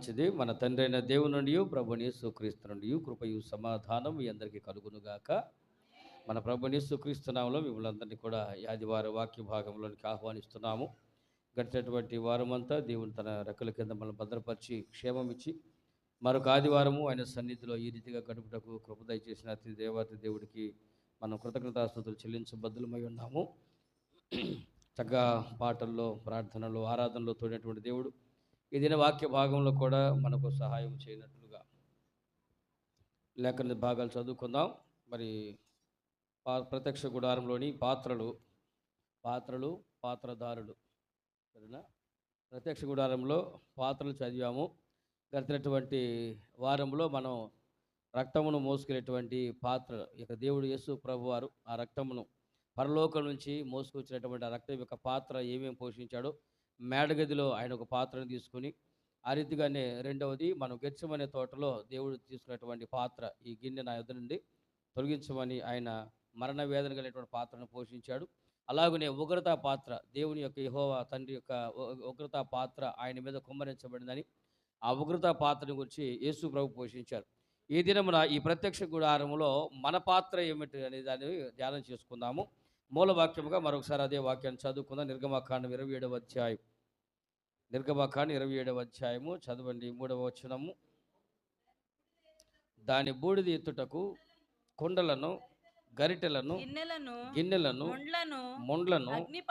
మంచిది. మన తండ్రైన దేవుని నుండియు, ప్రభువైన యేసుక్రీస్తు నుండియు కృపయు, సమాధానం మీ అందరికీ కలుగునుగాక. మన ప్రభువైన యేసుక్రీస్తు నామములో మిమ్మల్ని అందరినీ కూడా ఈ ఆదివారం వాక్య భాగంలోనికి ఆహ్వానిస్తున్నాము. గడిచినటువంటి వారమంతా దేవుడు తన రెక్కల కింద మనల్ని భద్రపరిచి, క్షేమం ఇచ్చి, మరొక ఆదివారము ఆయన సన్నిధిలో ఈ రీతిగా గడుపుటకు కృప దయచేసిన అతి దేవాతి దేవుడికి మనం కృతజ్ఞతాస్తుతులు చెల్లించబద్దులమై ఉన్నాము. చక్కగా పాటల్లో, ప్రార్థనలో, ఆరాధనలో తోడినటువంటి దేవుడు ఈ దిన వాక్య భాగంలో కూడా మనకు సహాయం చేయనట్లుగా లేఖన భాగాలు చదువుకుందాం. మరి ప్రత్యక్ష గుడారంలోని పాత్రలు పాత్రధారులు, సరేనా? ప్రత్యక్ష గుడారంలో పాత్రలు చదివాము. గడిచినటువంటి వారంలో మనం రక్తమును మోసుకునేటువంటి పాత్ర, ఇక దేవుడు యేసు ప్రభు వారు ఆ రక్తమును పరలోకం నుంచి మోసుకొచ్చినటువంటి ఆ రక్తం యొక్క పాత్ర ఏమేమి పోషించాడో, మేడగదిలో ఆయన ఒక పాత్రను తీసుకుని, ఆ రీతిగానే రెండవది మనం గెత్సెమనే తోటలో దేవుడు తీసుకున్నటువంటి పాత్ర, ఈ గిన్నె నా యొద్ద నుండి తొలగించమని ఆయన మరణ వేదన కలిగినటువంటి పాత్రను పోషించాడు. అలాగనే ఉగ్రతా పాత్ర, దేవుని యొక్క యెహోవా తండ్రి యొక్క ఉగ్రతా పాత్ర ఆయన మీద కుమ్మరించబడిందని, ఆ ఉగ్రతా పాత్రను గురించి యేసు ప్రభు పోషించారు. ఈ దినమున ఈ ప్రత్యక్ష గుడారములో మన పాత్ర ఏమిటి అనే దాన్ని ధ్యానం చేసుకుందాము. మూల వాక్యముగా మరొకసారి అదే వాక్యాన్ని చదువుకుందాం. నిర్గమకాండం 27వ అధ్యాయం. నిర్గమకాండం 27వ అధ్యాయము చదవండి. 3వ వచనము. దాని బూడిద ఎత్తుటకు కుండలను, గరిటెలను, గిన్నెలను, ముండ్లను, అగ్ని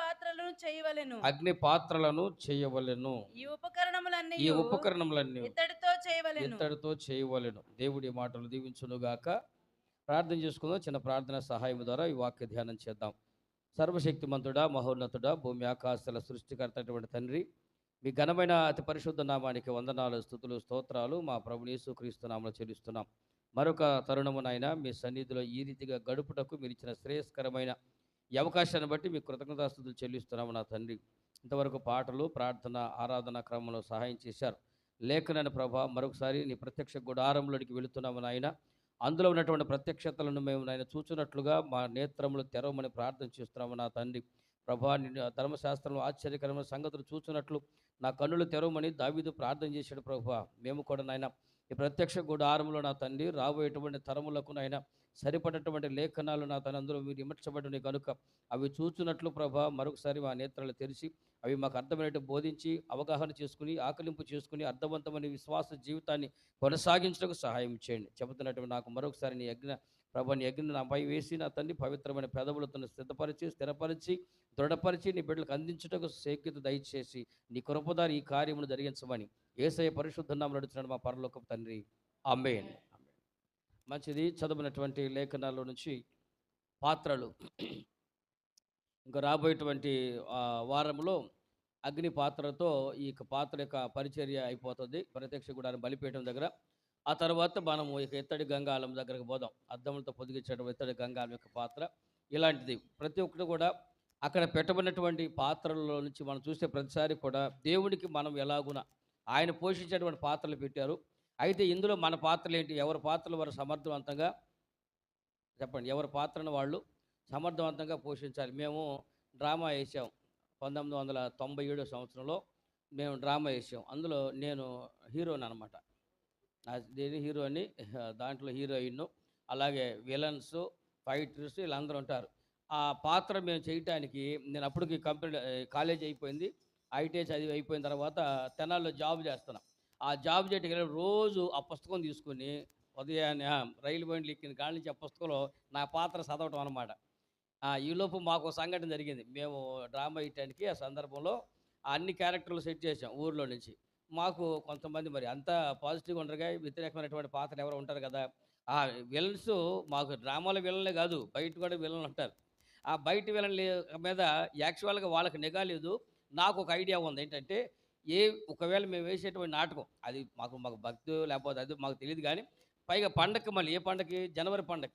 పాత్రలను చేయవలెను. ఈ ఉపకరణములన్నీ ఇత్తడితో చేయవలెను. దేవుడి మాటలు దీవించునుగాక. ప్రార్థన చేసుకుందాం. చిన్న ప్రార్థన సహాయం ద్వారా ఈ వాక్య ధ్యానం చేద్దాం. సర్వశక్తిమంతుడా, మహోన్నతుడా, భూమి ఆకాశాల సృష్టికర్త అయినటువంటి తండ్రి, మీ ఘనమైన అతి పరిశుద్ధ నామానికి వందనాలు, స్తుతులు, స్తోత్రాలు మా ప్రభువు యేసుక్రీస్తు నామములో చెల్లిస్తున్నాం. మరొక తరుణమునైనా మీ సన్నిధిలో ఈ రీతిగా గడుపుటకు మీరు ఇచ్చిన శ్రేయస్కరమైన ఈ అవకాశాన్ని బట్టి మీకు కృతజ్ఞతాస్తుతులు చెల్లిస్తున్నాము నా తండ్రి. ఇంతవరకు పాటలు, ప్రార్థన, ఆరాధన క్రమంలో సహాయం చేశారు. లేఖనైన ప్రభా, మరొకసారి నీ ప్రత్యక్ష గుడారంలోనికి వెళుతున్నాము నాయన. అందులో ఉన్నటువంటి ప్రత్యక్షతలను మేము నాయన చూచున్నట్లుగా మా నేత్రములు తెరవమని ప్రార్థన చేస్తున్నాము నా తండ్రి. ప్రభా, నిన్ను ధర్మశాస్త్రంలో ఆశ్చర్యకరమైన సంగతులు చూచున్నట్లు నా కన్నులు తెరవమని దావీదు ప్రార్థన చేశాడు ప్రభా. మేము కూడా నాయన ఈ ప్రత్యక్ష గుడారంలో నా తండ్రి రాబోయేటువంటి తరములకు నాయన సరిపడేటువంటి లేఖనాలు నా తన అందులో మీరు ఇమర్చబడిన కనుక అవి చూచున్నట్లు ప్రభా, మరొకసారి మా నేత్రాలు తెరిచి అవి మాకు అర్థమైనట్టు బోధించి, అవగాహన చేసుకుని, ఆకలింపు చేసుకుని, అర్థవంతమైన విశ్వాస జీవితాన్ని కొనసాగించడానికి సహాయం చేయండి. చెబుతున్నటువంటి నాకు మరొకసారి నీ నీ యజ్ఞ నాపై వేసి నా తండ్రి పవిత్రమైన పెదవులతో సిద్ధపరిచి, స్థిరపరిచి, దృఢపరిచి నీ బిడ్డలకు అందించుటకు శక్తి దయచేసి నీ కృపదారి ఈ కార్యమును జరిగించమని యేసయ్య పరిశుద్ధ నామములో అడుగుతున్నాను మా పరలోకపు తండ్రి. ఆమేన్. మంచిది. చదువునటువంటి లేఖనాల్లో నుంచి పాత్రలు. ఇంకా రాబోయేటువంటి వారంలో అగ్ని పాత్రతో ఈ పాత్ర యొక్క పరిచర్య అయిపోతుంది ప్రత్యక్ష గుడారం బలిపీఠం దగ్గర. ఆ తర్వాత మనము ఇక ఇత్తడి గంగాళం దగ్గరకు పోదాం. అద్దములతో పొదిగించడం ఇత్తడి గంగాళం యొక్క పాత్ర. ఇలాంటిది ప్రతి ఒక్కటి కూడా అక్కడ పెట్టబడినటువంటి పాత్రల్లో నుంచి మనం చూసే ప్రతిసారి కూడా దేవుడికి మనం ఎలాగున ఆయన పోషించేటువంటి పాత్రలు పెట్టారు. అయితే ఇందులో మన పాత్రలు ఏంటి? ఎవరి పాత్రలు వారు సమర్థవంతంగా చెప్పండి. ఎవరి పాత్రను వాళ్ళు సమర్థవంతంగా పోషించాలి. మేము డ్రామా వేసాం 1997 సంవత్సరంలో మేము డ్రామా వేసాం. అందులో నేను హీరోని అనమాట. నేను హీరోని, దాంట్లో హీరోయిన్, అలాగే విలన్స్, ఫైటర్స్ వీళ్ళందరూ ఉంటారు. ఆ పాత్ర మేము చేయటానికి నేను అప్పటికి కాలేజ్ అయిపోయింది, ఐటీఐ చదివి అయిపోయిన తర్వాత తెనాల్లో జాబ్ చేస్తున్నా. ఆ జాబ్ చేయడానికి రోజు ఆ పుస్తకం తీసుకుని ఉదయాన్నే రైలు బండ్లు ఎక్కిన కాడి నుంచి ఆ పుస్తకంలో నా పాత్ర చదవటం అనమాట. ఈలోపు మాకు సంఘటన జరిగింది. మేము డ్రామా వేయటానికి ఆ సందర్భంలో అన్ని క్యారెక్టర్లు సెట్ చేసాం ఊర్లో నుంచి. మాకు కొంతమంది మరి అంత పాజిటివ్గా ఉండరుగా, వ్యతిరేకమైనటువంటి పాత్రలు ఎవరు ఉంటారు కదా. ఆ విలన్స్ మాకు డ్రామాలో విలన్లే కాదు, బయట కూడా విలన్లు ఉంటారు. ఆ బయట విలన్ల మీద యాక్చువల్గా వాళ్ళకి నిఘా లేదు. నాకు ఒక ఐడియా ఉంది. ఏంటంటే ఒకవేళ మేము వేసేటువంటి నాటకం అది మాకు భక్తి లేకపోతే అది మాకు తెలియదు, కానీ పైగా పండగకి మళ్ళీ ఏ పండగకి, జనవరి పండగ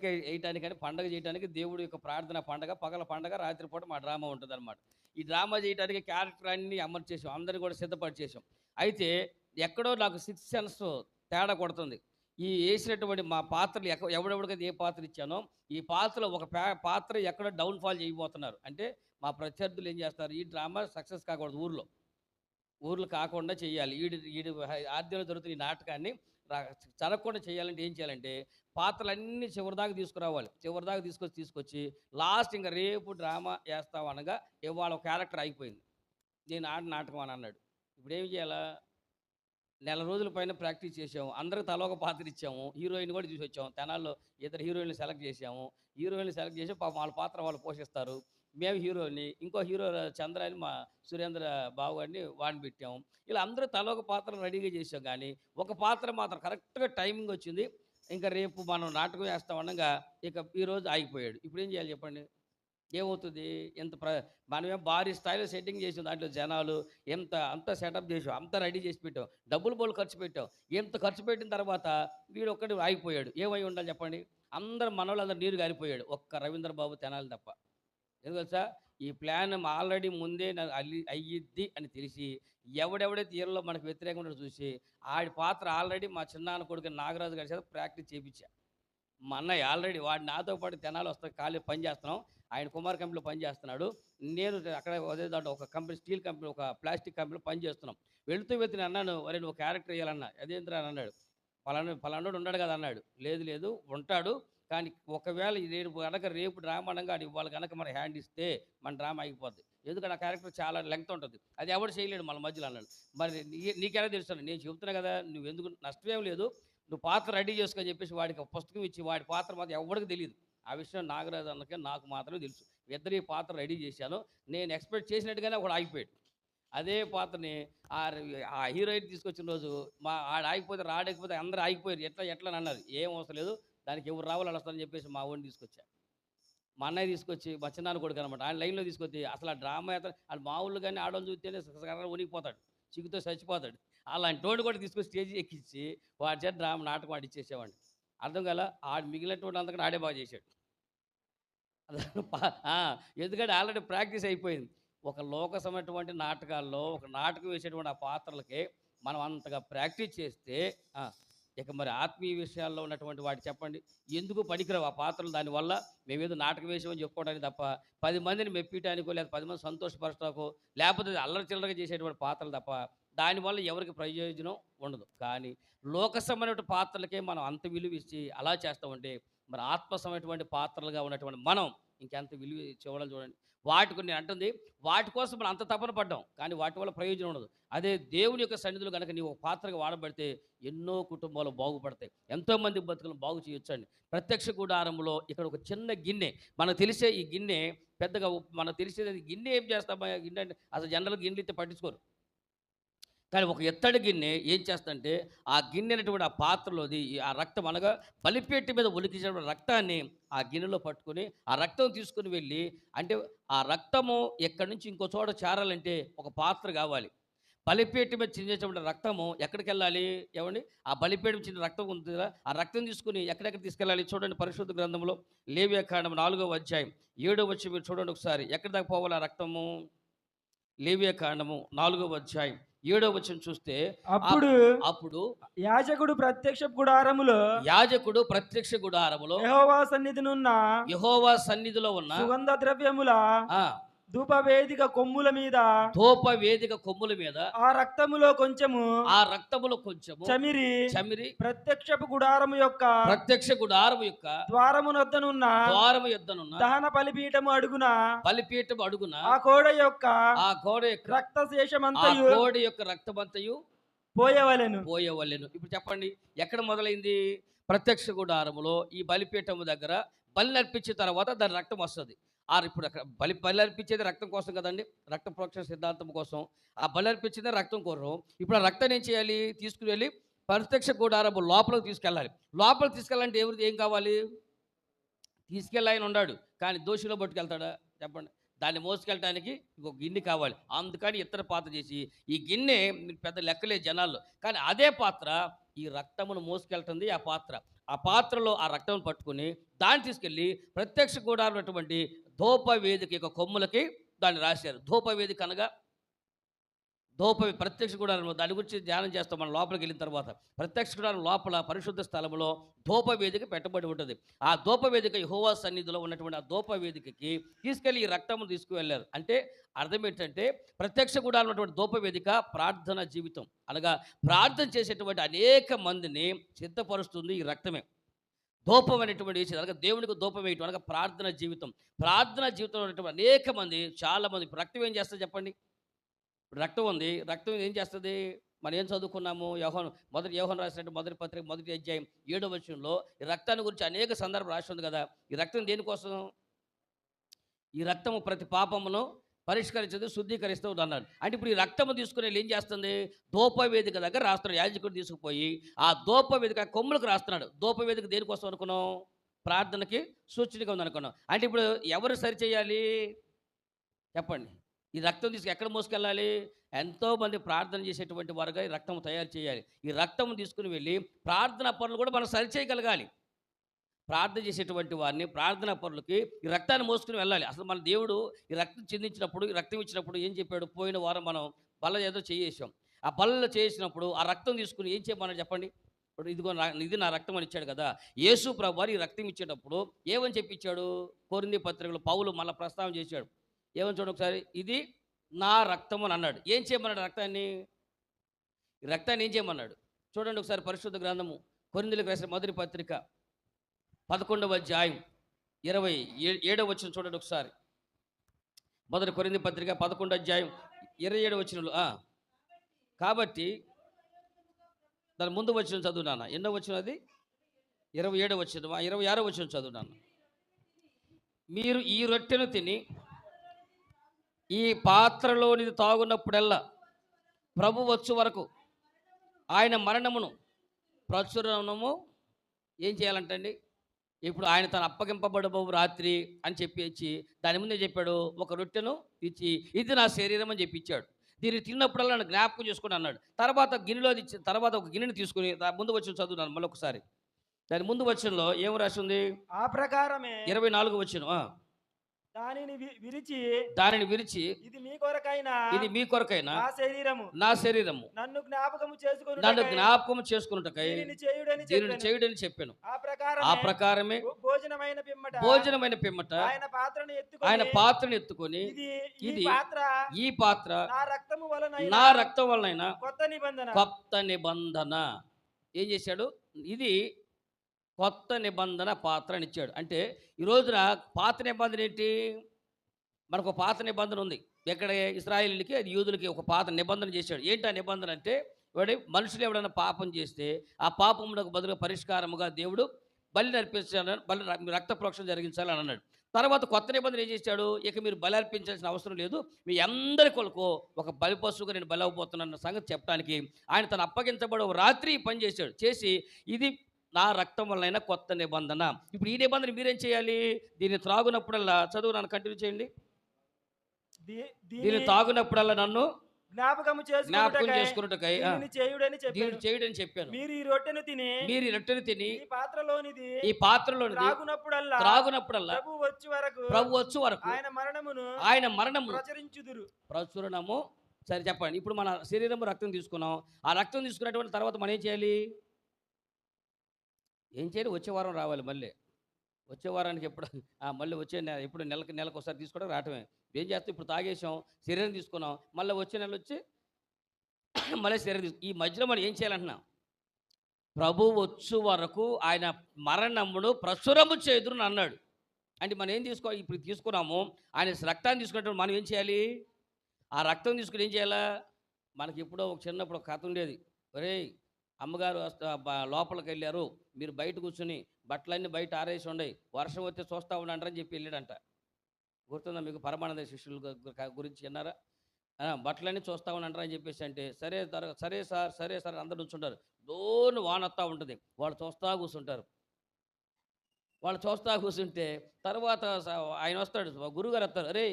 వేయటానికి, కానీ పండగ చేయడానికి దేవుడి యొక్క ప్రార్థన పండగ, పగల పండగ, రాత్రిపూట మా డ్రామా ఉంటుందన్నమాట. ఈ డ్రామా చేయడానికి క్యారెక్టర్ అన్నీ అమర్చేసాం, అందరిని కూడా సిద్ధపరిచేసాం. అయితే ఎక్కడో నాకు 6 సెన్స్ తేడా కొడుతుంది. ఈ వేసినటువంటి మా పాత్రలు ఎవడెవడికైతే ఏ పాత్ర ఇచ్చానో ఈ పాత్రలో ఒక పాత్ర ఎక్కడో డౌన్ఫాల్ చేయబోతున్నారు. అంటే మా ప్రత్యర్థులు ఏం చేస్తారు, ఈ డ్రామా సక్సెస్ కాకూడదు ఊర్లో. ఊర్లు కాకుండా చేయాలి. ఈడు ఆద్యంలో జరుగుతున్న ఈ నాటకాన్ని జరగకుండా చేయాలంటే ఏం చేయాలంటే పాత్రలన్నీ చివరిదాకా తీసుకురావాలి. చివరిదాకా తీసుకొచ్చి లాస్ట్ ఇంక రేపు డ్రామా ఏస్తాం అనగా ఇవాళ ఒక క్యారెక్టర్ అయిపోయింది. నేను నాటకం అని అన్నాడు. ఇప్పుడేం చేయాలా? నెల రోజుల పైన ప్రాక్టీస్ చేసాము. అందరికి తలా ఒక పాత్ర ఇచ్చాము. హీరోయిన్ కూడా చూసొచ్చాము. తెనాల్లో ఇద్దరు హీరోయిన్‌లు సెలెక్ట్ చేసాము. హీరోయిన్‌లు సెలెక్ట్ చేసి పాపం వాళ్ళ పాత్ర వాళ్ళు పోషిస్తారు. మేము హీరోని, ఇంకో హీరో చంద్ర అని మా సురేంద్ర బాబు గారిని వాడిని పెట్టాము. ఇలా అందరూ తలా ఒక పాత్ర రెడీగా చేసాం గానీ, ఒక పాత్ర మాత్రం కరెక్ట్‌గా టైమింగ్ వచ్చింది. ఇంక రేపు మనం నాటకం వేస్తాం అనంగా ఇక ఈరోజు ఆగిపోయాడు. ఇప్పుడేం చేయాలి చెప్పండి? ఏమవుతుంది? మనమేమో భారీ స్థాయిలో సెట్టింగ్ చేసాం. దాంట్లో జనాలు అంతా సెటప్ చేసాం. అంతా రెడీ చేసి పెట్టాం. డబ్బులు బోలెడు ఖర్చు పెట్టాం. ఇంత ఖర్చు పెట్టిన తర్వాత వీడొక్కడు ఆగిపోయాడు. ఏమై ఉండాలి చెప్పండి? అందరూ మనోళ్ళందరూ నీరు గారిపోయాడు. ఒక్క రవీంద్ర బాబు తెనాలి తప్ప. ఎందుకు తెలుసా? ఈ ప్లాన్ ఆల్రెడీ ముందే అయ్యిద్ది అని తెలిసి ఎవడెవడైతే హీరోలో మనకు వ్యతిరేకంగా ఉన్నాడో చూసి ఆడి పాత్ర ఆల్రెడీ మా చిన్నాన్న కొడుకు నాగరాజు గారి చేత ప్రాక్టీస్ చేయించా. మా అన్నయ్య ఆల్రెడీ వాడు నాతో పాటు తెనాలి వస్తా ఖాళీ పని చేస్తున్నాం. ఆయన కుమార్ కంపెనీలో పని చేస్తున్నాడు. నేను అక్కడ అదే దాంట్లో ఒక కంపెనీ స్టీల్ కంపెనీ, ఒక ప్లాస్టిక్ కంపెనీలో పని చేస్తున్నాం. వెళ్తూ అన్నాను, "ఒరేయ్ నువ్వు క్యారెక్టర్ వేయాలన్నా." "అదేంటిరా" అని అన్నాడు. "పలానోడు ఉన్నాడు కదా" అన్నాడు. లేదు ఉంటాడు, కానీ ఒకవేళ రేపు డ్రామా అనగా ఇవాళ కనుక మన హ్యాండ్ ఇస్తే మన డ్రామా అయిపోద్ది. ఎందుకంటే ఆ క్యారెక్టర్ చాలా లెంగ్త్ ఉంటుంది. అది ఎవడు చేయలేడు మన మధ్యలో అన్నాడు. "మరి నీకెలా తెలుసు?" "నేను చెబుతున్నా కదా, నువ్వెందుకు, నష్టమేం లేదు, నువ్వు పాత్ర రెడీ చేసుకో" అని చెప్పేసి వాడికి ఒక పుస్తకం ఇచ్చి వాడి పాత్ర మాత్రం ఎవరికి తెలియదు. ఆ విషయం నాగరాజు అన్నకే నాకు మాత్రమే తెలుసు. ఇద్దరు ఈ పాత్ర రెడీ చేశాను. నేను ఎక్స్పెక్ట్ చేసినట్టుగానే ఒకడు ఆగిపోయాడు. అదే పాత్రని ఆ హీరోయిన్ తీసుకొచ్చిన రోజు ఆడు ఆగిపోతే రాడకపోతే అందరూ ఆగిపోయారు. ఎట్లా అని అన్నారు. "ఏం అవసరం లేదు, దానికి ఎవరు రావాలి వాళ్ళు వస్తారని" చెప్పేసి మా వాడిని తీసుకొచ్చా. మా అన్నయ్య తీసుకొచ్చి మా చిన్నాన్న కొడుకు అనమాట. ఆయన లైన్లో తీసుకొచ్చి అసలు ఆ డ్రామా ఆడు మా ఊళ్ళు కానీ ఆడవాళ్ళు చూస్తేనే ఉనిగిపోతాడు, చిగుతో చచ్చిపోతాడు. అలాంటి వాడిని కూడా తీసుకొచ్చి స్టేజ్ ఎక్కించి వాడి చేత నాటకం ఆడిచ్చేసేవాడిని. అర్థం కాల, ఆడు మిగిలినటువంటి అంతకన్నా ఆడే బాగా చేశాడు. ఎందుకంటే ఆల్రెడీ ప్రాక్టీస్ అయిపోయింది. ఒక లోకసమైనటువంటి నాటకాల్లో ఒక నాటకం వేసేటువంటి ఆ పాత్రలకి మనం అంతగా ప్రాక్టీస్ చేస్తే ఇక మరి ఆత్మీయ విషయాల్లో ఉన్నటువంటి వాటి చెప్పండి, ఎందుకు పనికిరావు ఆ పాత్రలు. దానివల్ల మేమేదో నాటకం వేసామని చెప్పుకోవడానికి తప్ప 10 మందిని మెప్పించడానికో లేదా 10 మంది సంతోషపరచడానికో లేకపోతే అల్లరి చిల్లరగా చేసేటువంటి పాత్రలు తప్ప దానివల్ల ఎవరికి ప్రయోజనం ఉండదు. కానీ లోకసమైనటువంటి పాత్రలకే మనం అంత విలువ ఇచ్చి అలా చేస్తామంటే మరి ఆత్మసమైనటువంటి పాత్రలుగా ఉన్నటువంటి మనం ఇంకెంత విలువ చూడాలి చూడండి. వాటికి నేను అంటుంది, వాటి కోసం మనం అంత తపన పడ్డాం, కానీ వాటి వల్ల ప్రయోజనం ఉండదు. అదే దేవుని యొక్క సన్నిధిలో కనుక నీవు పాత్రగా వాడబడితే ఎన్నో కుటుంబాలు బాగుపడతాయి, ఎంతోమంది బతుకులను బాగు చేయొచ్చండి. ప్రత్యక్ష గుడారంలో ఇక్కడ ఒక చిన్న గిన్నె మనకు తెలిసే, ఈ గిన్నె పెద్దగా మనకు తెలిసేది గిన్నె ఏం చేస్తామా, గిన్నె అంటే అసలు జనరల్గా గిన్నెలు అయితే పట్టించుకోరు. కానీ ఒక ఎత్తడి గిన్నె ఏం చేస్తుందంటే ఆ గిన్నె అనేటువంటి ఆ పాత్రలోది ఆ రక్తం అనగా బలిపేట మీద ఒలికించిన రక్తాన్ని ఆ గిన్నెలో పట్టుకొని ఆ రక్తం తీసుకుని వెళ్ళి, అంటే ఆ రక్తము ఎక్కడి నుంచి ఇంకో చోట చేరాలంటే ఒక పాత్ర కావాలి. బలిపేట మీద చిందించిన రక్తము ఎక్కడికి వెళ్ళాలి ఏమండి? ఆ బలిపేట చిన్న రక్తం ఉంది కదా, ఆ రక్తం తీసుకుని ఎక్కడెక్కడ తీసుకెళ్ళాలి చూడండి. పరిశుద్ధ గ్రంథంలో లేవియాకాండం 4వ అధ్యాయం 7వ వచనం మీరు చూడండి ఒకసారి. ఎక్కడి దాకా పోవాలి ఆ రక్తము? లేవియాకాండము 4వ అధ్యాయం 7వ వచనం చూస్తే, అప్పుడు యాజకుడు ప్రత్యక్ష గుడారములో యెహోవా సన్నిధిలో ఉన్న సుగంధ ద్రవ్యముల ధూపవేదిక కొమ్ముల మీద ఆ రక్తములో కొంచెము చమిరి ప్రత్యక్ష గుడారము యొక్క ద్వారము యొద్దనున్న దహన బలిపీఠము అడుగున ఆ గోడ యొక్క రక్తమంతయు పోయవలెను. ఇప్పుడు చెప్పండి, ఎక్కడ మొదలైంది? ప్రత్యక్ష గుడారములో ఈ బలిపీఠము దగ్గర బలి అర్పించిన తర్వాత దాని రక్తం వస్తుంది. ఇప్పుడు అక్కడ బలి అర్పించేది రక్తం కోసం కదండి, రక్త ప్రోక్షణ సిద్ధాంతం కోసం. ఆ బలి అర్పించేది రక్తం కోసం. ఇప్పుడు ఆ రక్తాన్ని ఏం చేయాలి? తీసుకుని వెళ్ళి ప్రత్యక్ష గుడారము లోపలికి తీసుకెళ్ళాలి. లోపలికి తీసుకెళ్ళాలంటే ఏం కావాలి? తీసుకెళ్ళాయని ఉన్నాడు, కానీ దోషిలో పట్టుకెళ్తాడా చెప్పండి? దాన్ని మోసుకెళ్ళటానికి ఇంకొక గిన్నె కావాలి. అందుకని ఇతర పాత్ర చేసి ఈ గిన్నె పెద్ద లెక్కలే జనాల్లో, కానీ అదే పాత్ర ఈ రక్తమును మోసుకెళ్తుంది. ఆ పాత్రలో ఆ రక్తం పట్టుకుని దాన్ని తీసుకెళ్ళి ప్రత్యక్ష గుడారం ఉన్నటువంటి ధూపవేదిక యొక్క కొమ్ములకి దాన్ని రాశారు. ధూపవేదిక అనగా ప్రత్యక్ష గుడారం దాని గురించి ధ్యానం చేస్తాం మనం లోపలికి వెళ్ళిన తర్వాత. ప్రత్యక్ష గుడారం లోపల పరిశుద్ధ స్థలంలో ధూపవేదిక పెట్టబడి ఉంటుంది. ఆ ధూపవేదిక యెహోవా సన్నిధిలో ఉన్నటువంటి ఆ ధూపవేదికకి తీసుకెళ్ళి ఈ రక్తము తీసుకువెళ్ళారు. అంటే అర్థం ఏంటంటే ప్రత్యక్ష గుడారం ఉన్నటువంటి ధూపవేదిక ప్రార్థన జీవితం, అనగా ప్రార్థన చేసేటువంటి అనేక మందిని సిద్ధపరుస్తుంది ఈ రక్తమే. ధూపం అనేటువంటి విషయం అనగా దేవునికి ధూపం వేయటం అనగా ప్రార్థన జీవితం. ప్రార్థన జీవితంలో ఉన్నటువంటి అనేక మంది, చాలామంది ఇప్పుడు రక్తం ఏం చేస్తుంది చెప్పండి? ఇప్పుడు రక్తం ఉంది, రక్తం ఏం చేస్తుంది? మనం ఏం చదువుకున్నాము? యోహాను రాసినట్టు మొదటి పత్రిక 1వ అధ్యాయం 7వ వచనంలో ఈ రక్తాన్ని గురించి అనేక సందర్భాలు రాసి ఉంది కదా. ఈ రక్తం దేనికోసం? ఈ రక్తము ప్రతి పాపమును పరిష్కరించదు, శుద్ధీకరిస్తుంది అన్నాడు. అంటే ఇప్పుడు ఈ రక్తము తీసుకుని ఏం చేస్తుంది? ధూపవేదిక దగ్గర రాస్తున్నాడు. యాజకుడు తీసుకుపోయి ఆ ధూపవేదిక కొమ్ములకు రాస్తున్నాడు. ధూపవేదిక దేనికోసం అనుకున్నాం? ప్రార్థనకి సూచనగా ఉంది అనుకున్నాం. అంటే ఇప్పుడు ఎవరు సరిచేయాలి చెప్పండి? ఈ రక్తం తీసుకు ఎక్కడ మోసుకెళ్ళాలి? ఎంతోమంది ప్రార్థన చేసేటువంటి వారుగా ఈ రక్తం తయారు చేయాలి. ఈ రక్తం తీసుకుని వెళ్ళి ప్రార్థనా పనులు కూడా మనం సరిచేయగలగాలి. ప్రార్థన చేసేటువంటి వారిని, ప్రార్థనా పనులకి ఈ రక్తాన్ని మోసుకుని వెళ్ళాలి. అసలు మన దేవుడు ఈ రక్తం చిందించినప్పుడు, ఈ రక్తం ఇచ్చినప్పుడు ఏం చెప్పాడు? పోయిన వారం మనం బల్ల ఏదో చేసాం. ఆ బల్లలో చేసినప్పుడు ఆ రక్తం తీసుకుని ఏం చేయమన్నాడు చెప్పండి? ఇప్పుడు ఇది నా రక్తం అని ఇచ్చాడు కదా. యేసు ప్రభువారు ఈ రక్తం ఇచ్చేటప్పుడు ఏమని చెప్పించాడు? కొరింథీ పత్రికలో పౌలు మళ్ళీ ప్రస్తావన చేశాడు. ఏమని చూడండి ఒకసారి. ఇది నా రక్తం అని అన్నాడు. ఏం చేయమన్నాడు రక్తాన్ని? ఈ రక్తాన్ని ఏం చేయమన్నాడు చూడండి ఒకసారి. పరిశుద్ధ గ్రంథము కొరింథీయులకు రాసిన మొదటి పత్రిక 11వ అధ్యాయం 27వ వచనం చూడండి ఒకసారి. మొదటి కొరింథీ పత్రిక 11వ అధ్యాయం 27వ వచనంలో కాబట్టి దాని ముందు వచనం చదువు నాన్న. ఎన్నో వచనం అది? 27వ వచనం, 26వ వచనం చదువు నాన్న. మీరు ఈ రొట్టెను తిని ఈ పాత్రలోనిది తాగున్నప్పుడల్లా ప్రభు వచ్చు వరకు ఆయన మరణమును ప్రచురణము ఏం చేయాలంటండి? ఇప్పుడు ఆయన తను అప్పగింపబడబో రాత్రి అని చెప్పి దాని ముందే చెప్పాడు, ఒక రొట్టెను ఇచ్చి ఇది నా శరీరం అని చెప్పిచ్చాడు. దీన్ని తిన్నప్పుడల్లా నన్ను జ్ఞాపకం చేసుకుని అన్నాడు. తర్వాత ఒక గిన్నెని తీసుకుని ముందు వచ్చిన చదువున్నాను మళ్ళీ ఒకసారి. దాని ముందు వచనంలో ఏం రాసి ఉంది? ఆ ప్రకారమే 24వ వచనం. దానిని విరిచి ఇది మీ కొరకైనా నా శరీరము నన్ను జ్ఞాపకము చేసుకున్నటకై దీనిని చేయుడని చెప్పాను. ఆ ప్రకారమే భోజనమైన పిమ్మట ఆయన పాత్రను ఎత్తుకొని ఇది ఈ పాత్ర నా రక్తం వలన కొత్త నిబంధన ఏం చేశాడు? ఇది కొత్త నిబంధన పాత్ర అని ఇచ్చాడు. అంటే ఈ రోజున పాత నిబంధన ఏంటి? మనకు పాత నిబంధన ఉంది. ఎక్కడ? ఇశ్రాయేలీయులకి, అది యూదులకి ఒక పాత నిబంధన చేశాడు. ఏంటి ఆ నిబంధన అంటే, మనుషులు ఎవరైనా పాపం చేస్తే ఆ పాపమునకు బదులుగా పరిష్కారముగా దేవుడు బలి అర్పించాలని, రక్త ప్రోక్షణ జరిగించాలని అన్నాడు. తర్వాత కొత్త నిబంధన ఏం చేశాడు? ఇక మీరు బలి అర్పించాల్సిన అవసరం లేదు, మీ అందరి కొరకు ఒక బలి పశువుగా నేను బలి అవ్వబోతున్నాన్న సంగతి చెప్పడానికి ఆయన తను అప్పగించబడే రాత్రి పని చేశాడు. చేసి ఇది నా రక్తం వలన కొత్త నిబంధన. ఇప్పుడు ఈ నిబంధన మీరేం చేయాలి? దీన్ని త్రాగునప్పుడల్లా చదువు నన్ను కంటిన్యూ చేయండి. దీన్ని తాగునప్పుడల్లా నన్ను జ్ఞాపకం చేసుకున్నట్టుకై దీన్ని చేయుడని చెప్పాను. మీరు ఈ రొట్టెను తిని ఈ పాత్రలోనిది త్రాగునప్పుడల్లా ప్రభు వచ్చు వరకు ఆయన మరణము ప్రచురణము. సరే చెప్పండి. ఇప్పుడు మన శరీరము రక్తం తీసుకున్నాం. ఆ రక్తం తీసుకున్నటువంటి తర్వాత మనం ఏం చేయాలి? వచ్చే వారం రావాలి. మళ్ళీ వచ్చే వారానికి మళ్ళీ ఎప్పుడు నెలకు ఒకసారి తీసుకోవడం రావటమే. ఏం చేస్తాం? ఇప్పుడు తాగేసాం, శరీరం తీసుకున్నాం, మళ్ళీ వచ్చే నెల వచ్చి మళ్ళీ శరీరం ఈ మధ్యలో మనం ఏం చేయాలంటున్నా? ప్రభు వచ్చు వరకు ఆయన మరణమును ప్రచురము చేదురు అన్నాడు. అంటే మనం ఏం తీసుకోవాలి? ఇప్పుడు తీసుకున్నాము, ఆయన రక్తాన్ని తీసుకున్నప్పుడు మనం ఏం చేయాలి? ఆ రక్తం తీసుకుని ఏం చేయాలా? మనకి ఎప్పుడో చిన్నప్పుడు ఒక కథ ఉండేది. ఒరే అమ్మగారు లోపలికి వెళ్ళారు, మీరు బయట కూర్చుని బట్టలన్నీ బయట ఆరేసి ఉండయి, వర్షం వస్తే చూస్తూ ఉండండి అని చెప్పి వెళ్ళాడంట. గుర్తుందా మీకు? పరమానంద శిష్యుల గురించి విన్నారా? బట్టలన్నీ చూస్తూ ఉండండి అని చెప్పేసి అంటే సరే సార్ అందరూ కూర్చుంటారు. డోను వానొస్తూ ఉంటుంది, వాళ్ళు చూస్తూ కూర్చుంటే తర్వాత ఆయన వస్తాడు, గురువుగారు వస్తారు. అరే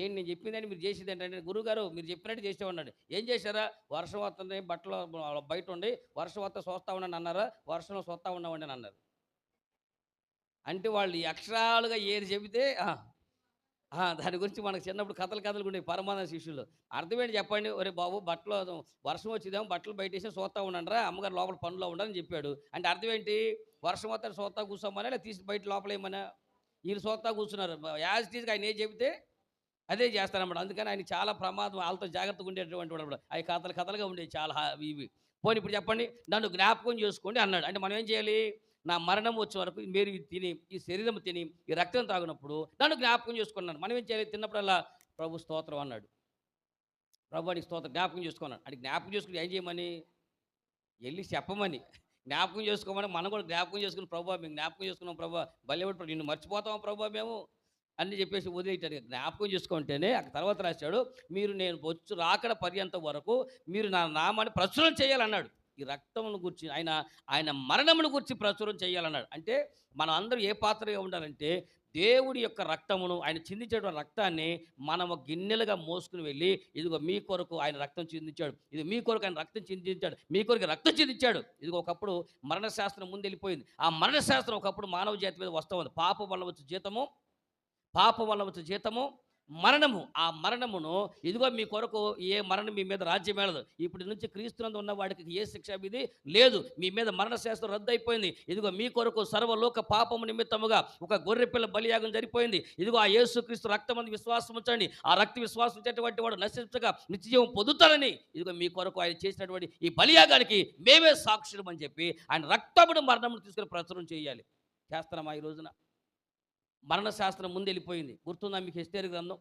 ఏంటి నేను చెప్పిందని మీరు చేసేది ఏంటంటే, గురువుగారు మీరు చెప్పినట్టు చేసేవాడినాడు. ఏం చేశారా? వర్షం వస్తుంది, బట్టలు బయట ఉండి వర్షం వస్తే చూస్తూ ఉండండి అన్నారా? వర్షంలో చూస్తూ ఉండవండి అని అన్నారు. అంటే వాళ్ళు అక్షరాలుగా ఏది చెబితే దాని గురించి మనకు చిన్నప్పుడు కథలు ఉండే పరమానంద శిష్యులు. అర్థమేంటి చెప్పండి? ఒరే బాబు బట్టలు వర్షం వచ్చిందేమో బట్టలు బయటేసి చూస్తా ఉండండిరా, అమ్మగారు లోపల పనిలో ఉండాలని చెప్పాడు. అంటే అర్థం ఏంటి? వర్షం వస్తే చూస్తా కూర్చోమనా, లేదా తీసి బయట లోపలేయమనా? వీళ్ళు చూస్తా కూర్చున్నారు. యాజ్ ఇట్ ఈజ్‌గా ఆయన ఏం చెబితే అదే చేస్తారన్నమాట. అందుకని ఆయన చాలా ప్రమాదం, వాళ్ళతో జాగ్రత్తగా ఉండేటువంటి వాడు. అవి కథలుగా ఉండేవి చాలా ఇవి. పోనీ ఇప్పుడు చెప్పండి, నన్ను జ్ఞాపకం చేసుకోండి అన్నాడు. అంటే మనం ఏం చేయాలి? నా మరణం వచ్చే వరకు మీరు ఇది తిని, ఈ శరీరం తిని, ఈ రక్తం తాగినప్పుడు నన్ను జ్ఞాపకం చేసుకున్నాను. మనం ఏం చేయాలి? తిన్నప్పుడల్లా ప్రభు స్తోత్రం అన్నాడు. ప్రభు నీకు స్తోత్రం, జ్ఞాపకం చేసుకున్నాడు. అది జ్ఞాపకం చేసుకుని ఏం చేయమని? వెళ్ళి చెప్పమని. జ్ఞాపకం చేసుకోమని మనం కూడా జ్ఞాపకం చేసుకుని, ప్రభు మేము జ్ఞాపకం చేసుకున్నాం ప్రభు, భలేవాడు నిన్ను మర్చిపోతామా ప్రభు మేము అని చెప్పేసి వదిలేటారు. జ్ఞాపకం చేసుకుంటేనే అక్కడ తర్వాత రాశాడు, మీరు నేను వచ్చు రాకడ పర్యంతం వరకు మీరు నా నామాన్ని ప్రచురం చేయాలన్నాడు. ఈ రక్తమును గురించి ఆయన మరణమును గురించి ప్రచురం చేయాలన్నాడు. అంటే మనం అందరూ ఏ పాత్రగా ఉండాలంటే, దేవుడి యొక్క రక్తమును, ఆయన చిందించేటువంటి రక్తాన్ని మనము గిన్నెలుగా మోసుకుని వెళ్ళి, ఇదిగో మీ కొరకు ఆయన రక్తం చిందించాడు, ఇది మీ కొరకు ఆయన రక్తం చిందించాడు, మీ కొరకు రక్తం చిందించాడు. ఇదిగో ఒకప్పుడు మరణశాస్త్రం ముందు వెళ్ళిపోయింది. ఆ మరణశాస్త్రం ఒకప్పుడు మానవ జాతి మీద వస్తూ ఉంది. పాపం వల్ల వచ్చే జీతము మరణము. ఆ మరణమును ఇదిగో మీ కొరకు ఏ మరణం మీ మీద రాజ్యం ఏలదు. ఇప్పటి నుంచి క్రీస్తునందు ఉన్న వాడికి ఏ శిక్ష విధి లేదు. మీ మీద మరణశాస్త్రం రద్దు అయిపోయింది. ఇదిగో మీ కొరకు సర్వలోక పాపము నిమిత్తముగా ఒక గొర్రెపిల్ల బలియాగం జరిపోయింది. ఇదిగో ఆ యేసుక్రీస్తు రక్తమందు విశ్వాసం ఉంచండి. ఆ రక్త విశ్వాసం ఉంచేటువంటి వాడు నశించగా నిత్యజీవం పొందుతారని, ఇదిగో మీ కొరకు ఆయన చేసినటువంటి ఈ బలియాగానికి మేమే సాక్షులం అని చెప్పి ఆయన రక్తమును మరణమును తీసుకుని ప్రచురం చేయాలి. చేస్తున్నామా ఈ రోజున? మరణశాస్త్రం ముందు వెళ్ళిపోయింది. గుర్తుందా మీకు ఎస్తేరు గ్రంథం?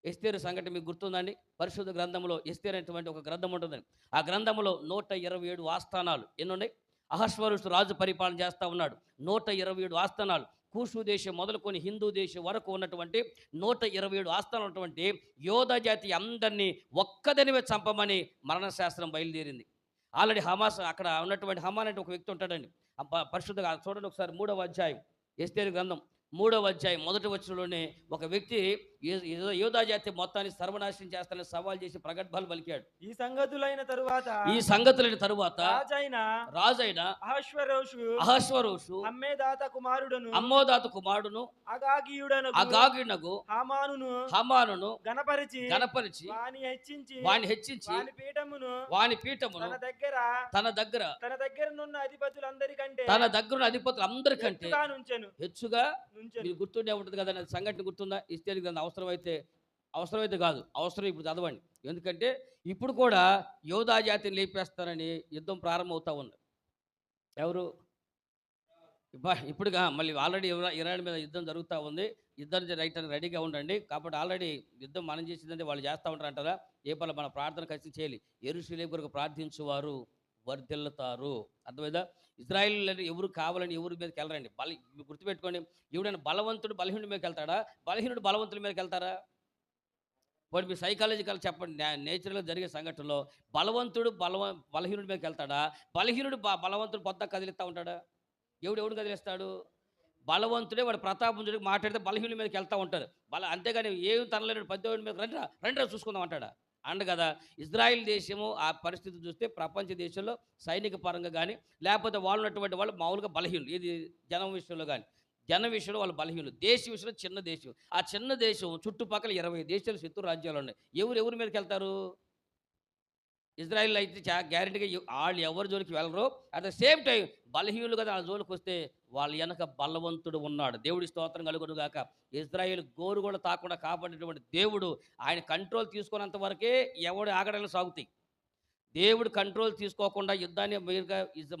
ఎస్తేరు సంఘటన మీకు గుర్తుందండి? పరిశుద్ధ గ్రంథంలో ఎస్తేరు అనేటువంటి ఒక గ్రంథం ఉంటుందండి. ఆ గ్రంథంలో 127 ఆస్థానాలు ఎన్నున్నాయి? అహష్వరోషు రాజు పరిపాలన చేస్తూ ఉన్నాడు. 127 ఆస్థానాలు. కూషు దేశం మొదలుకొని హిందూ దేశం వరకు ఉన్నటువంటి 127 ఆస్థానాలు ఉన్నటువంటి యోధా జాతి అందరినీ ఒక్కదనివే చంపమని మరణశాస్త్రం బయలుదేరింది. ఆల్రెడీ హమాస్ అక్కడ ఉన్నటువంటి హమాన్ అంటే ఒక వ్యక్తి ఉంటాడండి. పరిశుద్ధంగా చూడండి ఒకసారి 3వ అధ్యాయం ఎస్తేరు గ్రంథం 3వ అధ్యాయం 1వ వచనంలోనే ఒక వ్యక్తి యోధా జాతి మొత్తాన్ని సర్వనాశనం చేస్తానని సవాల్ చేసి ప్రగల్భాలు పలికాడు. ఈ సంగతులైన తరువాత రాజైన అహష్వరోషు అమ్మోదాత కుమారుడును అగాగియునగు హామానును గణపరిచి వాని హెచ్చించి వాని పీఠమును తన దగ్గర అధిపతులందరికంటే హెచ్చుగా మీరు గుర్తుండే ఉంటుంది కదా. సంఘటన గుర్తుందా? ఇస్తేరు గ్రంథం అవసరమైతే కాదు, అవసరం ఇప్పుడు చదవండి. ఎందుకంటే ఇప్పుడు కూడా యోధా జాతిని లేపేస్తారని యుద్ధం ప్రారంభమవుతా ఉంది. ఎవరు? ఇప్పుడుగా మళ్ళీ ఆల్రెడీ ఇరాన్ మీద యుద్ధం జరుగుతూ ఉంది. యుద్ధం రైట్ అని రెడీగా ఉండండి. కాబట్టి ఆల్రెడీ యుద్ధం మనం చేసిందంటే వాళ్ళు చేస్తూ ఉంటారు అంటారా? ఏ పని మన ప్రార్థన ఖచ్చితంగా చేయాలి. యెరూషలేము కొరకు ప్రార్థించువారు వర్ధిల్లుతారు. అర్థమైందా? ఇజ్రాయిల్ ఎవరు కావాలని ఎవరి మీదకి వెళ్ళరండి. గుర్తుపెట్టుకోండి, ఎవడైనా బలవంతుడు బలహీనుడి మీదకి వెళ్తాడా? బలహీనుడు బలవంతుడి మీదకి వెళ్తారా? వాడు మీ సైకాలజికల్ చెప్పండి. నేచురల్గా జరిగే సంఘటనలో బలవంతుడు బలహీనుడి మీదకి వెళ్తాడా? బలహీనుడు బలవంతుడు పొద్దు కదిలిస్తూ ఉంటాడా? ఎవడు కదిలిస్తాడు? బలవంతుడే వాడు ప్రతాపం చూసి మాట్లాడితే బలహీనుడి మీదకి వెళ్తూ ఉంటారు. అంతేగాని ఏం తనలేడు పెద్దవాడి మీద రండి చూసుకుందాం అంటాడా? అండ్ కదా. ఇజ్రాయిల్ దేశము ఆ పరిస్థితి చూస్తే ప్రపంచ దేశంలో సైనిక పరంగా కానీ లేకపోతే వాళ్ళు ఉన్నటువంటి వాళ్ళు మామూలుగా బలహీనులు. ఇది జనం విషయంలో కానీ విషయంలో వాళ్ళు బలహీనులు. దేశ విషయంలో చిన్న దేశం. ఆ చిన్న దేశం చుట్టుపక్కల 20 దేశాలు శత్రు రాజ్యాలు ఉన్నాయి. ఎవరి మీదకి వెళ్తారు? ఇజ్రాయిల్ అయితే గ్యారెంటీగా వాళ్ళు ఎవరి జోలికి వెళ్ళరు. అట్ ద సేమ్ టైం బలహీనులు కదా వాళ్ళ జోలికి వస్తే వాళ్ళ వెనక బలవంతుడు ఉన్నాడు. దేవుడి స్తోత్రం కలుగును గాక. ఇజ్రాయిల్ గోరు కూడా తాకుండా కాపాడేటువంటి దేవుడు ఆయన కంట్రోల్ తీసుకున్నంత వరకే ఎవడు ఆగడాలు సాగుతాయి. దేవుడు కంట్రోల్ తీసుకోకుండా యుద్ధాన్ని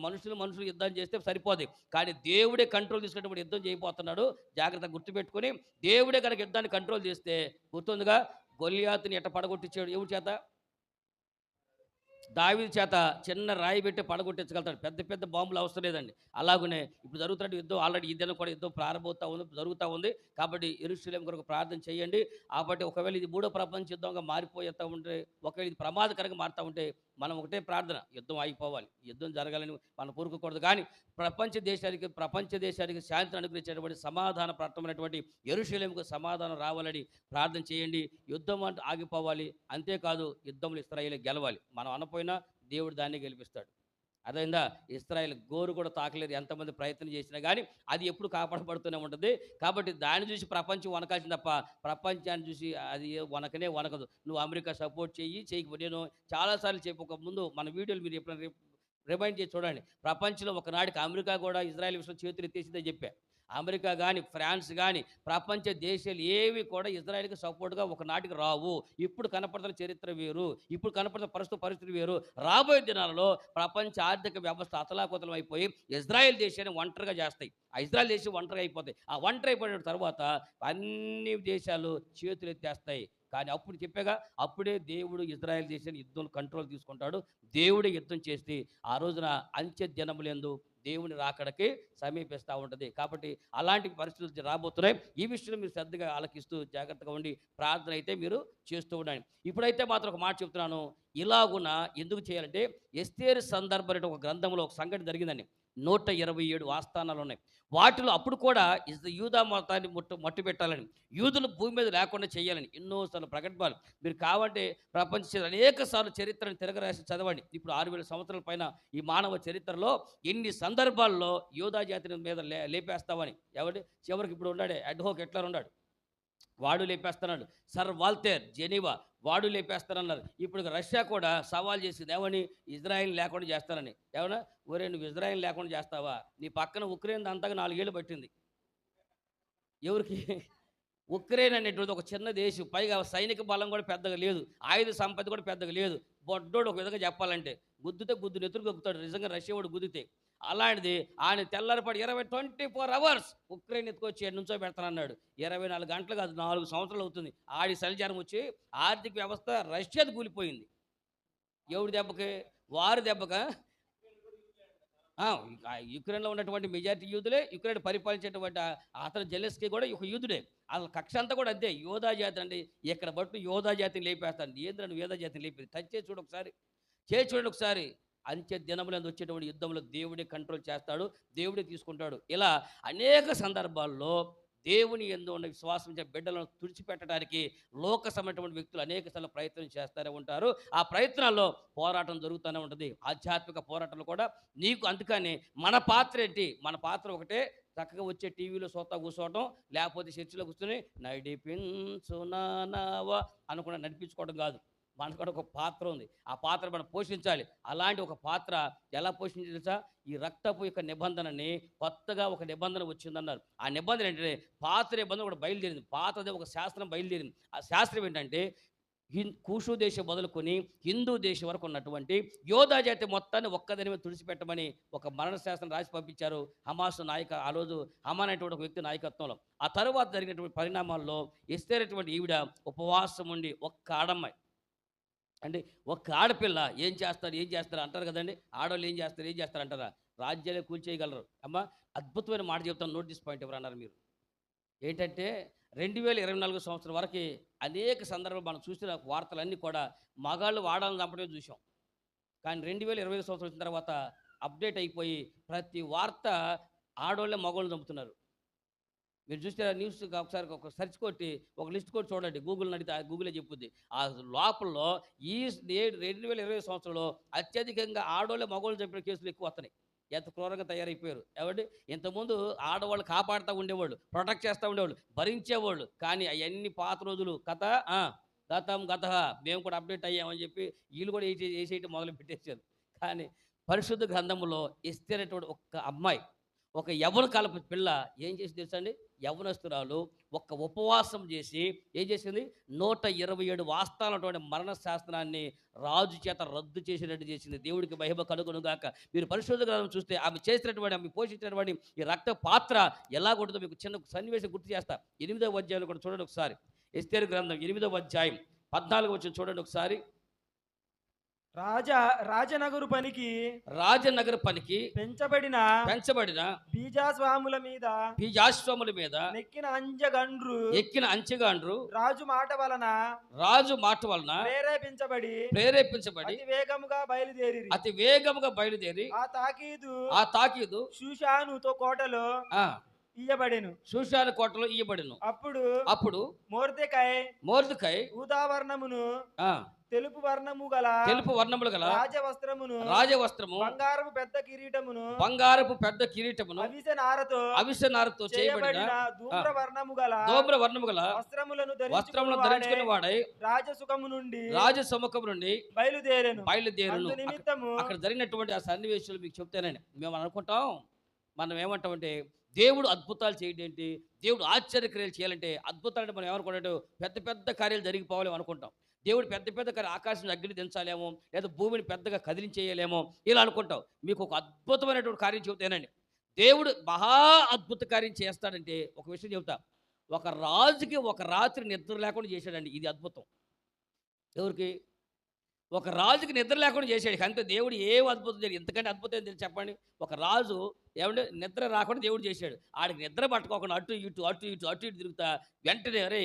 మనుషులు యుద్ధం చేస్తే సరిపోదు. కానీ దేవుడే కంట్రోల్ తీసుకునేటువంటి యుద్ధం చేయబోతున్నాడు. జాగ్రత్తగా గుర్తుపెట్టుకొని దేవుడే కనుక యుద్ధాన్ని కంట్రోల్ చేస్తే, గుర్తుందిగా గొలియాతుని ఎట్ట పడగొట్టించాడు? ఎవరి చేత? దావీదు చేత చిన్న రాయి పెట్టి పడగొట్టించగలుగుతాడు. పెద్ద బాంబులు అవసరం లేదండి. అలాగనే ఇప్పుడు జరుగుతున్న యుద్ధం ఆల్రెడీ ఈ దినం కూడా యుద్ధం జరుగుతూ ఉంది. కాబట్టి యెరూషలేము కొరకు ప్రార్థన చేయండి. కాబట్టి ఒకవేళ ఇది 3వ ప్రపంచ యుద్ధంగా మారిపోతూ ఉంటే, ఒకవేళ ఇది ప్రమాదకరంగా మారుతూ ఉంటే మనం ఒకటే ప్రార్థన, యుద్ధం ఆగిపోవాలి, యుద్ధం జరగాలని మనం కోరుకోకూడదు. కానీ ప్రపంచ దేశానికి శాంతిని అనుగ్రహించేటువంటి సమాధాన ప్రాప్తమైనటువంటి యెరూషలేముకు సమాధానం రావాలని ప్రార్థన చేయండి. యుద్ధం అంటే ఆగిపోవాలి. అంతేకాదు యుద్ధంలో ఇశ్రాయేలు గెలవాలి. మనం అనపోయినా దేవుడు దాన్ని గెలిపిస్తాడు. అదైందా? ఇశ్రాయేల్ గోరు కూడా తాకలేరు ఎంతమంది ప్రయత్నం చేసినా కానీ అది ఎప్పుడు కాపాడబడుతూనే ఉంటుంది. కాబట్టి దాన్ని చూసి ప్రపంచం వనకాల్సింది తప్ప ప్రపంచాన్ని చూసి అది వనకనే వనకదు. నువ్వు అమెరికా సపోర్ట్ చేయకపోతే నేను చాలాసార్లు చెప్పి ఒక ముందు మన వీడియోలు మీరు ఎప్పుడైనా రిమైండ్ చేసి చూడండి. ప్రపంచంలో ఒకనాటికి అమెరికా కూడా ఇజ్రాయెల్ విషయంలో చేతులు ఎత్తేసిందని చెప్పా. అమెరికా కానీ ఫ్రాన్స్ కానీ ప్రపంచ దేశాలు ఏవి కూడా ఇజ్రాయెల్కి సపోర్ట్గా ఒకనాటికి రావు. ఇప్పుడు కనపడుతున్న చరిత్ర వేరు, ఇప్పుడు కనపడుతున్న పరిస్థితి వేరు. రాబోయే దినాలలో ప్రపంచ ఆర్థిక వ్యవస్థ అతలాకుతలం అయిపోయి ఇజ్రాయెల్ దేశాన్ని ఒంటరిగా చేస్తాయి. ఆ ఇజ్రాయెల్ దేశం ఒంటరిగా అయిపోతాయి. ఆ ఒంటరి అయిపోయిన తర్వాత అన్ని దేశాలు చేతులు ఎత్తేస్తాయి. కానీ అప్పుడు చెప్పాగా, అప్పుడే దేవుడు ఇజ్రాయెల్ దేశాన్ని యుద్ధం కంట్రోల్ తీసుకుంటాడు. దేవుడే యుద్ధం చేసి ఆ రోజున అంత్య దినములందు దేవుని రాకడకి సమీపిస్తూ ఉంటుంది. కాబట్టి అలాంటి పరిస్థితులు రాబోతున్నాయి. ఈ విషయంలో మీరు శ్రద్ధగా ఆలకిస్తూ జాగ్రత్తగా ఉండి ప్రార్థన అయితే మీరు చేస్తూ ఉండండి. ఇప్పుడైతే మాత్రం ఒక మాట చెప్తున్నాను. ఇలాగున ఎందుకు చేయాలంటే ఎస్తేరు సందర్భం ఒక గ్రంథంలో ఒక సంఘటన జరిగిందండి. 127 ఆస్థానాలు ఉన్నాయి. వాటిలో అప్పుడు కూడా యూదా మతాన్ని మట్టు పెట్టాలని, యూదులు భూమి మీద లేకుండా చేయాలని ఎన్నోసార్లు ప్రకటనలు. మీరు కావాలంటే ప్రపంచ అనేక సార్లు చరిత్రను తిరగరాసి చదవండి. ఇప్పుడు 6000 సంవత్సరాల పైన ఈ మానవ చరిత్రలో ఎన్ని సందర్భాల్లో యూదా జాతిని మీద లేపేస్తామని. చివరికి ఇప్పుడు ఉన్నాడే అడ్హోక్ ఎట్లా ఉన్నాడు, వాడు లేపేస్తున్నాడు. సర్ వాల్తేర్ జెనీవా వాడు లేపేస్తానన్నారు. ఇప్పుడు రష్యా కూడా సవాల్ చేసింది ఏమని, ఇజ్రాయెల్ లేకుండా చేస్తానని. ఏమన్నా ఒరే నువ్వు ఇజ్రాయెల్ లేకుండా చేస్తావా? నీ పక్కన ఉక్రెయిన్ అంతగా 4 ఏళ్ళు పట్టింది. ఎవరికి? ఉక్రెయిన్ అనేటువంటిది ఒక చిన్న దేశం, పైగా సైనిక బలం కూడా పెద్దగా లేదు, ఆయుధ సంపత్తి కూడా పెద్దగా లేదు. బొడ్డోడు ఒక విధంగా చెప్పాలంటే గుద్దుతే నెత్తురు గొక్కుతాడు నిజంగా రష్యా వాడు గుద్దితే. అలాంటిది ఆయన తెల్లారిపాటు 24 అవర్స్ ఉక్రెయిన్ ఎత్తుకొచ్చి నుంచో పెడతానన్నాడు. 24 గంటలు కాదు, 4 సంవత్సరాలు అవుతుంది. ఆడి సంచారం వచ్చి ఆర్థిక వ్యవస్థ రష్యాది కూలిపోయింది. ఎవడి దెబ్బకి? వారి దెబ్బక. యుక్రెయిన్లో ఉన్నటువంటి మెజారిటీ యూదులే, యుక్రెయిన్ పరిపాలించేటువంటి అతను జెలెన్స్కీ కూడా ఒక యూదుడే. అసలు కక్ష అంతా కూడా అంతే. యోధా జాతి అండి, ఇక్కడ బట్టు యోధా జాతిని లేపేస్తాను. ఏంద్రను యోధా జాతిని లేపేది? టచ్ చేసి చూడు ఒకసారి, చూడండి ఒకసారి. అంత్య దినములందు వచ్చేటువంటి యుద్ధంలో దేవుడే కంట్రోల్ చేస్తాడు, దేవుడే తీసుకుంటాడు. ఇలా అనేక సందర్భాల్లో దేవుని యందు ఉన్న విశ్వాసం బిడ్డలను తుడిచిపెట్టడానికి లోకసమైనటువంటి వ్యక్తులు అనేక సార్లు ప్రయత్నం చేస్తూనే ఉంటారు. ఆ ప్రయత్నాల్లో పోరాటం జరుగుతూనే ఉంటుంది. ఆధ్యాత్మిక పోరాటాలు కూడా నీకు. అందుకని మన పాత్ర ఏంటి? మన పాత్ర ఒకటే, చక్కగా వచ్చే టీవీలో కూర్చోవటం, లేకపోతే చర్చిలో కూర్చొని నడిపించునావా అనుకున్న నడిపించుకోవడం కాదు. మనకు కూడా ఒక పాత్ర ఉంది. ఆ పాత్ర మనం పోషించాలి. అలాంటి ఒక పాత్ర ఎలా పోషించాలి తెలుసా? ఈ రక్తపు యొక్క నిబంధనని కొత్తగా ఒక నిబంధన వచ్చిందన్నారు. ఆ నిబంధన ఏంటంటే పాత నిబంధన కూడా బయలుదేరింది. పాతదే ఒక శాస్త్రం బయలుదేరింది. ఆ శాస్త్రం ఏంటంటే కూషు దేశం మొదలుకొని హిందూ దేశం వరకు ఉన్నటువంటి యోధా జాతి మొత్తాన్ని ఒక్కదాని మీద తుడిచిపెట్టమని ఒక మరణ శాస్త్రం రాసి పంపించారు హమాస్ నాయక. ఆ రోజు హమాన్ అనేటువంటి ఒక వ్యక్తి నాయకత్వంలో. ఆ తర్వాత జరిగినటువంటి పరిణామాల్లో ఎస్తేరటువంటి ఈవిడ ఉపవాసం ఉండి ఒక్క ఆడమ్మాయి అంటే ఒక్క ఆడపిల్ల ఏం చేస్తారు అంటారు కదండి. ఆడవాళ్ళు ఏం చేస్తారు అంటారా? రాజ్యాలే కూల్చేయగలరు. అమ్మా అద్భుతమైన మాట చెప్తాను, నోట్ దిస్ పాయింట్ ఎవరు అన్నారు మీరు. ఏంటంటే 2024 సంవత్సరం వరకు అనేక సందర్భాలు మనం చూసిన వార్తలన్నీ కూడా మగాళ్ళు వాడాలని చంపడమే చూసాం. కానీ 2025 సంవత్సరం వచ్చిన తర్వాత అప్డేట్ అయిపోయి ప్రతి వార్త ఆడవాళ్ళే మగవాళ్ళని చంపుతున్నారు. మీరు చూస్తే న్యూస్ ఒకసారి ఒక సెర్చ్ కొట్టి ఒక లిస్ట్ కొట్టి చూడండి, గూగుల్ని అడిగితే గూగులే చెప్పుద్ది. ఆ లోపల్లో ఈ 2020 సంవత్సరంలో అత్యధికంగా ఆడవాళ్ళే మగవాళ్ళు చంపిన కేసులు ఎక్కువ వస్తున్నాయి. ఎంత క్రూరంగా తయారైపోయారు. ఎవరి ఇంతకుముందు ఆడవాళ్ళు కాపాడుతూ ఉండేవాళ్ళు, ప్రొటెక్ట్ చేస్తూ ఉండేవాళ్ళు, భరించేవాళ్ళు. కానీ అవన్నీ పాత రోజులు కథ. గత మేము కూడా అప్డేట్ అయ్యామని చెప్పి వీళ్ళు కూడా వేసేయటం మొదలు పెట్టేశారు. కానీ పరిశుద్ధ గ్రంథంలో ఎస్తేరటువంటి ఒక్క అమ్మాయి, ఒక యవ్వన కాలపు పిల్ల ఏం చేసి తెలుసండి? యవ్వనస్తురాలు ఒక్క ఉపవాసం చేసి ఏం చేసింది? 127 వాస్తవాలటువంటి మరణ శాస్త్రాన్ని రాజు చేత రద్దు చేసినట్టు చేసింది. దేవుడికి మహిమ కలుగునుగాక. మీరు పరిశుద్ధ గ్రంథం చూస్తే ఆమె చేసినటువంటి, ఆమె పోషించినటువంటి ఈ రక్త పాత్ర ఎలా ఉంటుందో మీకు చిన్న సన్నివేశం గుర్తు చేస్తా. 8వ అధ్యాయంలో కూడా చూడండి ఒకసారి. ఎస్తేరు గ్రంథం 8వ అధ్యాయం 14వ వచనం చూడండి ఒకసారి. రాజనగరు పనికి పెంచబడిన బీజాస్వాముల మీద ఎక్కిన అంచెగాండ్రు రాజు మాట వలన ప్రేరేపించబడి అతి వేగముగా బయలుదేరి ఆ తాకీదు షూషాను కోటలో ఇయ్యబడెను. అప్పుడు మొర్దెకై ఊదావర్ణమును తెలుపు వర్ణములు గల రాజవస్త్రము బంగారపు పెద్ద కిరీటమును అవిసె నారతో చేయబడిన ధూమ్ర వర్ణము గల వస్త్రములను ధరించుకుని వాడై రాజసముఖము నుండి బయలుదేరేను. అక్కడ జరిగినటువంటి ఆ సన్నివేశాలు మీకు చెప్తానండి. మేము అనుకుంటాం, మనం ఏమంటామంటే దేవుడు అద్భుతాలు చేయడం ఏంటి, దేవుడు ఆశ్చర్యక్రియలు చేయాలంటే అద్భుతాలు అంటే మనం ఏమనుకుంటాం, పెద్ద పెద్ద కార్యాలు జరిగిపోవాలి అనుకుంటాం. దేవుడు పెద్ద పెద్ద కార్యాలు, ఆకాశం అగ్ని దించాలేమో, లేదా భూమిని పెద్దగా కదిలించేయలేమో ఇలా అనుకుంటాం. మీకు ఒక అద్భుతమైనటువంటి కార్యం చెబుతానండి. దేవుడు మహా అద్భుత కార్యం చేస్తాడంటే ఒక విషయం చెబుతా. ఒక రాజుకి ఒక రాత్రి నిద్ర లేకుండా చేశాడండి. ఇది అద్భుతం. ఎవరికి? ఒక రాజుకి నిద్ర లేకుండా చేశాడు. అంతే. దేవుడు ఏం అద్భుతం జరిగింది, ఎంతకంటే అద్భుతం తెలిసి చెప్పండి. ఒక రాజు ఏమంటే నిద్ర రాకుండా దేవుడు చేశాడు. ఆడికి నిద్ర పట్టుకోకుండా అటు ఇటు తిరుగుతా వెంటనే అరే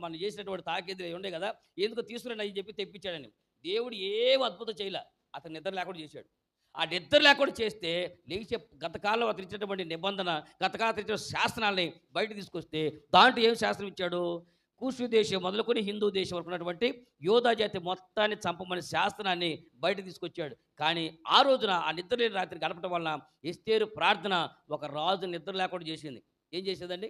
మనం చేసినటువంటి తాకేది ఉండే కదా, ఎందుకు తీసుకురండి అని చెప్పి తెప్పించాడని. దేవుడు ఏం అద్భుతం చేయలే, అతను నిద్ర లేకుండా చేశాడు. ఆ నిద్ర లేకుండా చేస్తే లేచే గతకాలం అతను ఇచ్చినటువంటి నిబంధన, గతకాలం అతను ఇచ్చిన శాస్త్రాలని బయట తీసుకొస్తే దాంట్లో ఏం శాస్త్రం ఇచ్చాడు? కూషు దేశం మొదలుకొని హిందూ దేశం వరకు ఉన్నటువంటి యోధా జాతి మొత్తాన్ని చంపమని శాస్త్రాన్ని బయట తీసుకొచ్చాడు. కానీ ఆ రోజున ఆ నిద్ర లేని రాత్రి గడపడం వలన ఎస్తేరు ప్రార్థన ఒక రాజు నిద్ర లేకుండా చేసింది. ఏం చేసేదండి?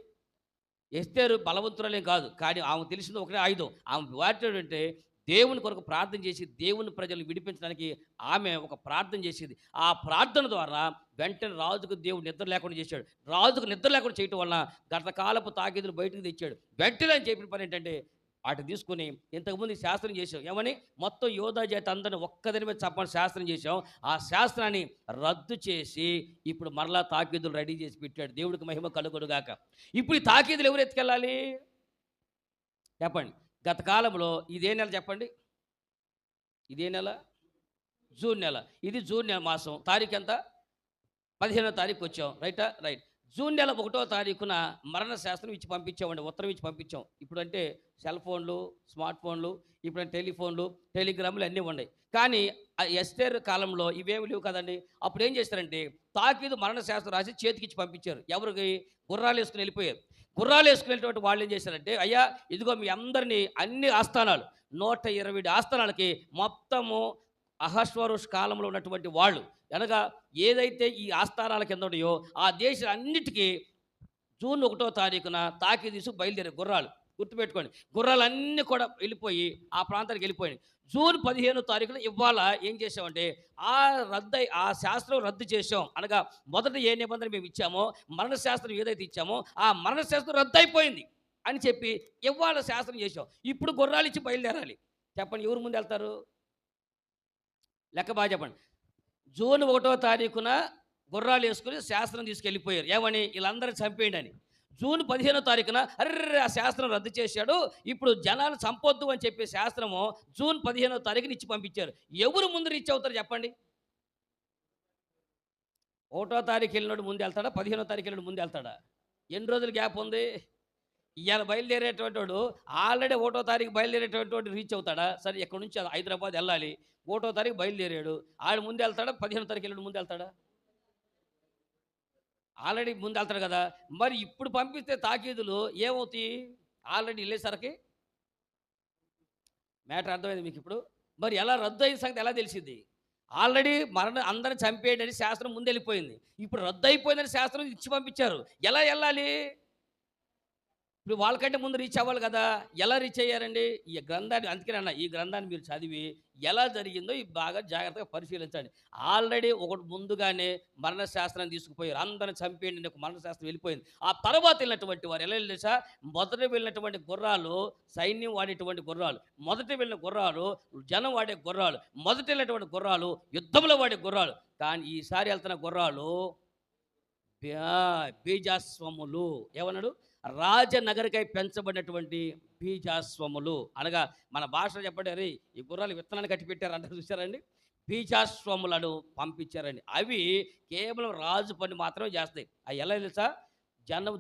ఎస్తేరు బలవంతురాలేం కాదు, కానీ ఆమె తెలిసింది ఒకటే ఆయుధం. ఆమె వాటింటే దేవుని కొరకు ప్రార్థన చేసి దేవుని ప్రజలు విడిపించడానికి ఆమె ఒక ప్రార్థన చేసేది. ఆ ప్రార్థన ద్వారా వెంటనే రాజుకు దేవుడు నిద్ర లేకుండా చేశాడు. రాజుకు నిద్ర లేకుండా చేయటం వలన గతకాలపు తాకీదులు బయటకు తెచ్చాడు. వెంటనే అని చెప్పిన పని ఏంటంటే వాటిని తీసుకుని ఇంతకుముందు శాస్త్రం చేసాం. ఏమని? మొత్తం యోధా జాతి అందరిని ఒక్కదాని మీద చెప్పని శాస్త్రం చేసాం. ఆ శాస్త్రాన్ని రద్దు చేసి ఇప్పుడు మరలా తాకీదులు రెడీ చేసి పెట్టాడు. దేవుడికి మహిమ కలుగుడుగాక. ఇప్పుడు ఈ తాకీదులు ఎవరు ఎత్తుకెళ్ళాలి చెప్పండి? గత కాలంలో ఇదే నెల చెప్పండి, ఇదే నెల జూన్ నెల. ఇది జూన్ నెల మాసం తారీఖు ఎంత? 15వ తారీఖు వచ్చాం. రైటా? రైట్. జూన్ నెల 1వ తారీఖున మరణ శాస్త్రం ఇచ్చి పంపించామండి, ఉత్తరం ఇచ్చి పంపించాం. ఇప్పుడంటే సెల్ ఫోన్లు, స్మార్ట్ ఫోన్లు, ఇప్పుడంటే టెలిఫోన్లు, టెలిగ్రాములు అన్నీ ఉన్నాయి. కానీ ఎస్తేర్ కాలంలో ఇవేమి లేవు కదండి. అప్పుడు ఏం చేస్తారంటే తాకీదు మరణ శాస్త్రం రాసి చేతికిచ్చి పంపించారు. ఎవరికి? గుర్రాలు వేసుకుని వెళ్ళిపోయారు. గుర్రాలు వేసుకునేటువంటి వాళ్ళు ఏం చేశారంటే, అయ్యా ఇదిగో మీ అందరినీ అన్ని ఆస్థానాలు 120 ఆస్థానాలకి మొత్తము అహశ్వరోష్ కాలంలో ఉన్నటువంటి వాళ్ళు అనగా ఏదైతే ఈ ఆస్థానాల కింద ఉన్నాయో ఆ దేశం అన్నిటికీ జూన్ 1వ తారీఖున తాకి తీసుకు బయలుదేరారు గుర్రాలు. గుర్తుపెట్టుకోండి, గుర్రాలన్నీ కూడా వెళ్ళిపోయి ఆ ప్రాంతానికి వెళ్ళిపోయాయి. జూన్ 15వ తారీఖున ఇవాళ ఏం చేసామంటే ఆ శాస్త్రం రద్దు చేసాం. అనగా మొదట ఏ నిబంధన మేము ఇచ్చామో, మరణ శాస్త్రం ఏదైతే ఇచ్చామో ఆ మరణ శాస్త్రం రద్దు అయిపోయింది అని చెప్పి ఇవాళ శాస్త్రం చేసాం. ఇప్పుడు గుర్రాలు ఇచ్చి బయలుదేరాలి. చెప్పండి, ఎవరు ముందు వెళ్తారు? లెక్క బాగా చెప్పండి. జూన్ 1వ తారీఖున గుర్రాలు వేసుకుని శాస్త్రం తీసుకెళ్ళిపోయారు. ఏమని? వీళ్ళందరూ చంపేయండి అని. జూన్ 15వ తారీఖున అర్రే ఆ శాస్త్రం రద్దు చేశాడు, ఇప్పుడు జనాలు చంపొద్దు అని చెప్పి శాస్త్రము జూన్ 15వ తారీఖున ఇచ్చి పంపించారు. ఎవరు ముందు రీచ్ అవుతారు చెప్పండి? 1వ తారీఖు వెళ్ళినోడు ముందు వెళ్తాడా? 15వ తారీఖు వెళ్ళినోడు ముందు వెళ్తాడా? ఎన్ని రోజులు గ్యాప్ ఉంది? ఇవాళ బయలుదేరేటువంటి వాడు ఆల్రెడీ 1వ తారీఖు బయలుదేరేటువంటి వాడు రీచ్ అవుతాడా? సరే, ఇక్కడ నుంచి హైదరాబాద్ వెళ్ళాలి, 1వ తారీఖు బయలుదేరాడు, ఆడు ముందు వెళ్తాడా? 15వ తారీఖు వెళ్ళాడు ముందు వెళ్తాడా? ఆల్రెడీ ముందు వెళ్తాడు కదా. మరి ఇప్పుడు పంపిస్తే తాకీదులు ఏమవుతాయి? ఆల్రెడీ వెళ్ళేసరికి మ్యాటర్ అర్థమైంది మీకు ఇప్పుడు. మరి ఎలా రద్దు అయిన సంగతి ఎలా తెలిసింది? ఆల్రెడీ అందరిని చంపేయడని శాస్త్రం ముందు వెళ్ళిపోయింది. ఇప్పుడు రద్దు అయిపోయిందని శాస్త్రం ఇచ్చి పంపించారు. ఎలా వెళ్ళాలి? ఇప్పుడు వాళ్ళకంటే ముందు రీచ్ అవ్వాలి కదా. ఎలా రీచ్ అయ్యారండి? ఈ గ్రంథాన్ని, అందుకనే అన్న ఈ గ్రంథాన్ని మీరు చదివి ఎలా జరిగిందో బాగా జాగ్రత్తగా పరిశీలించండి. ఆల్రెడీ ఒకటి ముందుగానే మరణ శాస్త్రాన్ని తీసుకుపోయారు. అందరిని చంపేయండి, ఒక మరణ శాస్త్రం వెళ్ళిపోయింది. ఆ తర్వాత వెళ్ళినటువంటి వారు ఎలా వెళ్ళేసా? మొదట వెళ్ళినటువంటి గుర్రాలు సైన్యం వాడేటువంటి గుర్రాలు, మొదట వెళ్ళిన గుర్రాలు జనం వాడే గుర్రాలు, మొదట వెళ్ళినటువంటి గుర్రాలు యుద్ధంలో వాడే గుర్రాలు. కానీ ఈసారి వెళ్తున్న గుర్రాలు బీజాస్వములు. ఏమన్నాడు? రాజనగరికై పెంచబడినటువంటి బీజాస్వములు. అనగా మన భాషలో చెప్పండి, అరే ఈ గుర్రాలు విత్తనాన్ని కట్టి పెట్టారు అంటే చూసారండి, బీజాస్వములను పంపించారండి. అవి కేవలం రాజు పని మాత్రమే చేస్తాయి. అవి ఎలా తెలుసా?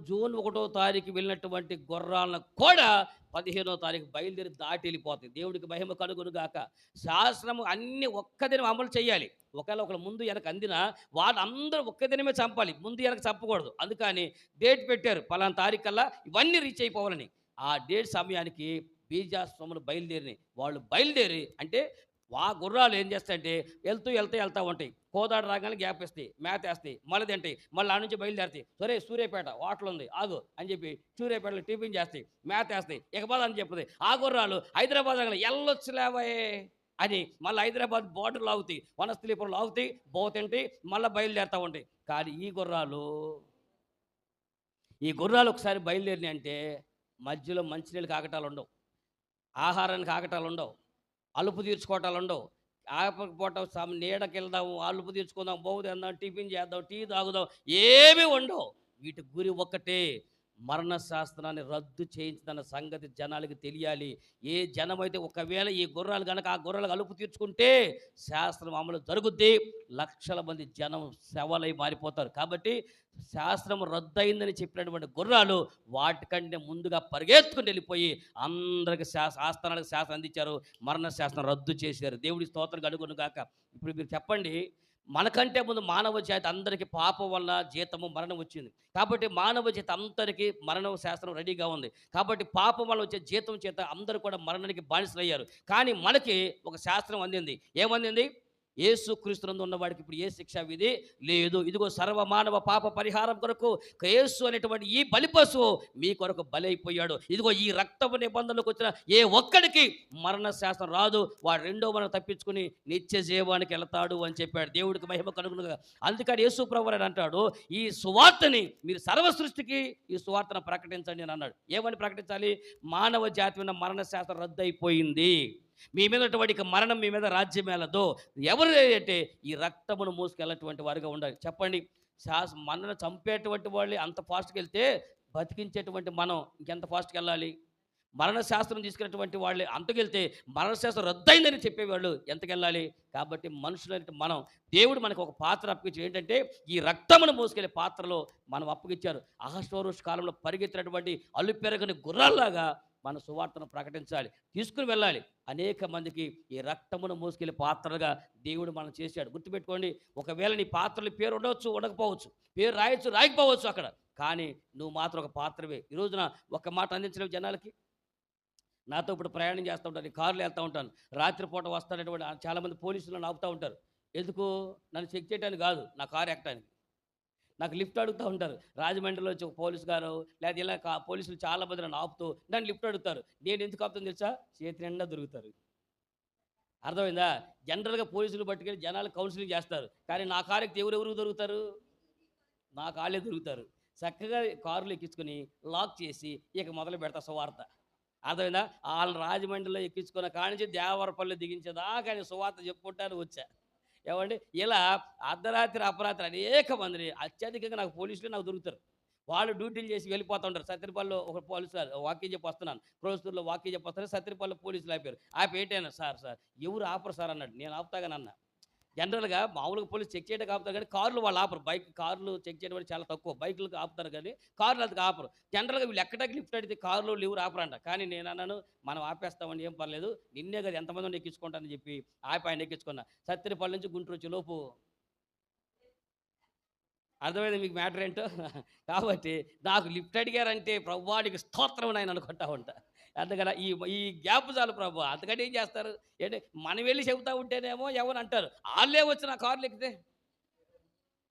జూన్ 1వ తారీఖు వెళ్ళినటువంటి గుర్రాలను కూడా 15వ తారీఖు బయలుదేరి దాటి వెళ్ళిపోతాయి. దేవుడికి మహిమ కలుగునుగాక. శాస్త్రము అన్ని ఒక్కదినం అమలు చేయాలి. ఒకవేళ ఒకళ్ళు ముందు వెనక అందినా వాళ్ళందరూ ఒక్కదినమే చంపాలి, ముందు వెనక చంపకూడదు. అందుకని డేట్ పెట్టారు, పలానా తారీఖు కల్లా ఇవన్నీ రీచ్ అయిపోవాలని. ఆ డేట్ సమయానికి బీజాస్వాములు బయలుదేరినాయి. వాళ్ళు బయలుదేరి అంటే ఆ గుర్రాలు ఏం చేస్తాయంటే వెళ్తూ ఉంటాయి. కోదాడ రాగానే గ్యాప్ ఇస్తాయి, మేత వేస్తాయి, మళ్ళీ తింటాయి, మళ్ళీ ఆ నుంచి బయలుదేరుతాయి. సరే సూర్యాపేట హోటల్ ఉంది ఆగు అని చెప్పి సూర్యాపేటలో టిఫిన్ చేస్తాయి, మేత వేస్తాయి, ఇకబాద్ అని చెప్తుంది. ఆ గుర్రాలు హైదరాబాద్ రాగానే ఎల్లొచ్చులేవయే అని మళ్ళీ హైదరాబాద్ బోర్డర్ లాగుతాయి, వనస్థలీపురం లాగుతాయి, తింటాయి, మళ్ళీ బయలుదేరుతూ ఉంటాయి. కానీ ఈ గుర్రాలు ఒకసారి బయలుదేరినాయి అంటే మధ్యలో మంచినీళ్ళు కాకటాలు ఉండవు, ఆహారానికి ఆకటాలు ఉండవు, అలుపు తీర్చుకోవటాలు ఉండవు. ఆపకపోవటం నీడకి వెళ్దాము, అలుపు తీర్చుకుందాం, తిందాం, టిఫిన్ చేద్దాం, టీ తాగుదాం, ఏమీ ఉండవు. వీటి గురి ఒక్కటే, మరణ శాస్త్రాన్ని రద్దు చేయించిన సంగతి జనాలకి తెలియాలి. ఏ జనమైతే ఒకవేళ ఈ గుర్రాలు కనుక ఆ గుర్రాలకు అలుపు తీర్చుకుంటే శాస్త్రం అమలు జరుగుద్ది, లక్షల మంది జనం శవలై మారిపోతారు. కాబట్టి శాస్త్రం రద్దయిందని చెప్పినటువంటి గుర్రాలు వాటికంటే ముందుగా పరిగెత్తుకుని వెళ్ళిపోయి అందరికి ఆస్థానాలకు శాస్త్రం అందించారు, మరణ శాస్త్రం రద్దు చేశారు. దేవుడి స్తోత్రం కలుగును గాక. ఇప్పుడు మీరు చెప్పండి, మనకంటే ముందు మానవ జాతి అందరికీ పాపం వల్ల జీతము మరణం వచ్చింది. కాబట్టి మానవ జాతి అందరికీ మరణ శాస్త్రం రెడీగా ఉంది. కాబట్టి పాపం వల్ల వచ్చే జీతం చేత అందరూ కూడా మరణానికి బానిసలయ్యారు. కానీ మనకి ఒక శాస్త్రం అందింది. ఏమందింది? యేసుక్రీస్తునందు ఉన్నవాడికి ఇప్పుడు ఏ శిక్షా విధి లేదు. ఇదిగో సర్వమానవ పాప పరిహారం కొరకు యేసు అనేటువంటి ఈ బలిపశువు మీ కొరకు బలైపోయాడు. ఇదిగో ఈ రక్తపు నిబంధనలకు వచ్చిన ఏ ఒక్కడికి మరణ శాస్త్రం రాదు, వాడు రెండో మనం తప్పించుకుని నిత్య జీవానికి వెళతాడు అని చెప్పాడు. దేవుడికి మహిమ కలుగునుగా. అందుకని యేసు ప్రభువు అంటాడు, ఈ సువార్తని మీరు సర్వ సృష్టికి ఈ సువార్తను ప్రకటించండి అని అన్నాడు. ఏమని ప్రకటించాలి? మానవ జాతి ఉన్న మరణ శాస్త్రం రద్దయిపోయింది, మీ మీద మరణం మీ మీద రాజ్యమేలదు. ఎవరు అంటే ఈ రక్తమును మోసుకెళ్ళటువంటి వారిగా ఉండాలి. చెప్పండి, మనను చంపేటువంటి వాళ్ళు అంత ఫాస్ట్గా వెళ్తే బతికించేటువంటి మనం ఇంకెంత ఫాస్ట్గా వెళ్ళాలి? మరణశాస్త్రం తీసుకున్నటువంటి వాళ్ళు అంతకెళ్తే మరణశాస్త్రం రద్దయిందని చెప్పేవాళ్ళు ఎంతకెళ్ళాలి? కాబట్టి మనుషులంటే మనం, దేవుడు మనకు ఒక పాత్ర అప్పగించారు. ఏంటంటే ఈ రక్తమును మోసుకెళ్ళే పాత్రలో మనం అప్పగించారు. అహష్వేరోషు కాలంలో పరిగెత్తినటువంటి అలుపెరగని గుర్రాల్లాగా మన సువార్తను ప్రకటించాలి, తీసుకుని వెళ్ళాలి. అనేక మందికి ఈ రక్తమును మోసుకెళ్ళే పాత్రగా దేవుడు మనం చేశాడు. గుర్తుపెట్టుకోండి, ఒకవేళ నీ పాత్రలు పేరు ఉండవచ్చు, ఉండకపోవచ్చు, పేరు రాయొచ్చు, రాయకపోవచ్చు అక్కడ, కానీ నువ్వు మాత్రం ఒక పాత్రవే. ఈ రోజున ఒక మాట అందించలేవు జనాలకి. నాతో ఇప్పుడు ప్రయాణం చేస్తూ ఉంటాను, కారులో వెళ్తూ ఉంటాను, రాత్రిపూట వస్తానటువంటి చాలామంది పోలీసులను ఆపుతూ ఉంటారు. ఎందుకు? నన్ను చెక్ చేయడానికి కాదు, నా కారు ఎక్కడానికి. నాకు లిఫ్ట్ అడుగుతూ ఉంటారు. రాజమండ్రిలో వచ్చి ఒక పోలీసు గారు లేదా ఇలా పోలీసులు చాలామంది నన్ను ఆపుతూ నన్ను లిఫ్ట్ అడుగుతారు. నేను ఎందుకు ఆపుతాను తెలుసా? చేతి నిండా దొరుకుతారు. అర్థమైందా? జనరల్గా పోలీసులు పట్టుకెళ్ళి జనాలు కౌన్సిలింగ్ చేస్తారు, కానీ నా కారుకి ఎవరెవరు దొరుకుతారు? నా కాళ్ళే దొరుకుతారు. చక్కగా కారులో ఎక్కించుకొని లాక్ చేసి ఇక మొదలు పెడతా సువార్త. అర్థమైందా? వాళ్ళు రాజమండ్రిలో ఎక్కించుకున్న కానించి దేవరపల్లి దిగించేదాకా ఆయన సువార్త చెప్పుకుంటాను వచ్చా. ఏమండి, ఇలా అర్ధరాత్రి అపరాత్రి అనేక మందిని అత్యధికంగా నాకు పోలీసులు నాకు దొరుకుతారు. వాళ్ళు డ్యూటీలు చేసి వెళ్ళిపోతూ ఉంటారు. సత్తిరిపల్లిలో ఒక పోలీసు వాక్యం చెప్పి వస్తున్నాను, క్రోస్తూరులో వాక్యం చెప్పి వస్తాను, సత్తిరిపల్లిలో పోలీసులు ఆపారు. ఆపి ఏంటైనా సార్ ఎవరు ఆపరు సార్ అన్నాడు. నేను ఆపుతాగానన్నా. జనరల్గా మామూలుగా పోలీసు చెక్ చేయడానికి ఆపుతారు, కానీ కార్లు వాళ్ళు ఆపరు. కార్లు చెక్ చేయడం అనేది చాలా తక్కువ, బైకులకు ఆపుతారు కానీ కార్లు అది ఆపరు. జనరల్గా వీళ్ళు ఎక్కడికి లిఫ్ట్ అడిగితే కార్లు ఎవరు ఆపరంట. కానీ నేను అన్నాను, మనం ఆపేస్తామని, ఏం పర్లేదు, నిన్నే కదా ఎంతమంది ఎక్కించుకుంటానని చెప్పి ఆపి ఆయన ఎక్కించుకున్నా. సత్తిరిపల్లి నుంచి గుంటూరు వచ్చే లోపు అర్థమైంది మీకు మ్యాటర్ ఏంటో. కాబట్టి నాకు లిఫ్ట్ అడిగారంటే ప్రభువాడికి స్తోత్రం ఆయన అనుకుంటా ఉంటా. అందుకని ఈ గ్యాప్ చాలు ప్రభు, అంతకంటే ఏం చేస్తారు? ఏంటి మనం వెళ్ళి చెబుతూ ఉంటేనేమో ఎవరు అంటారు, వాళ్ళే వచ్చి నా కార్లు ఎక్కితే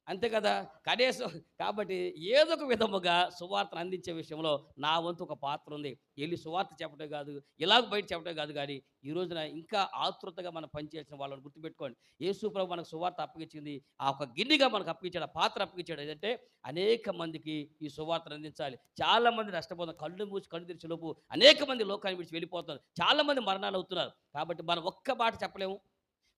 అంతే కదా కనీసం. కాబట్టి ఏదో ఒక విధముగా సువార్తను అందించే విషయంలో నా వంతు ఒక పాత్ర ఉంది. వెళ్ళి సువార్త చెప్పడం కాదు, ఇలాగ బయట చెప్పడం కాదు, కానీ ఈ రోజున ఇంకా ఆతృతగా మనం పనిచేసిన వాళ్ళని గుర్తుపెట్టుకోండి. యేసు ప్రభు మనకు సువార్త అప్పగించింది, ఆ ఒక గిన్నెగా మనకు అప్పగించాడు, ఆ పాత్ర అప్పగించాడు. ఏంటంటే అనేక మందికి ఈ సువార్తను అందించాలి. చాలామంది నష్టపోతున్నారు, కళ్ళు మూసి కళ్ళు తెరిచే లోపు అనేక మంది లోకాన్ని విడిచి వెళ్ళిపోతున్నారు, చాలామంది మరణాలు అవుతున్నారు. కాబట్టి మనం ఒక్క మాట చెప్పలేము,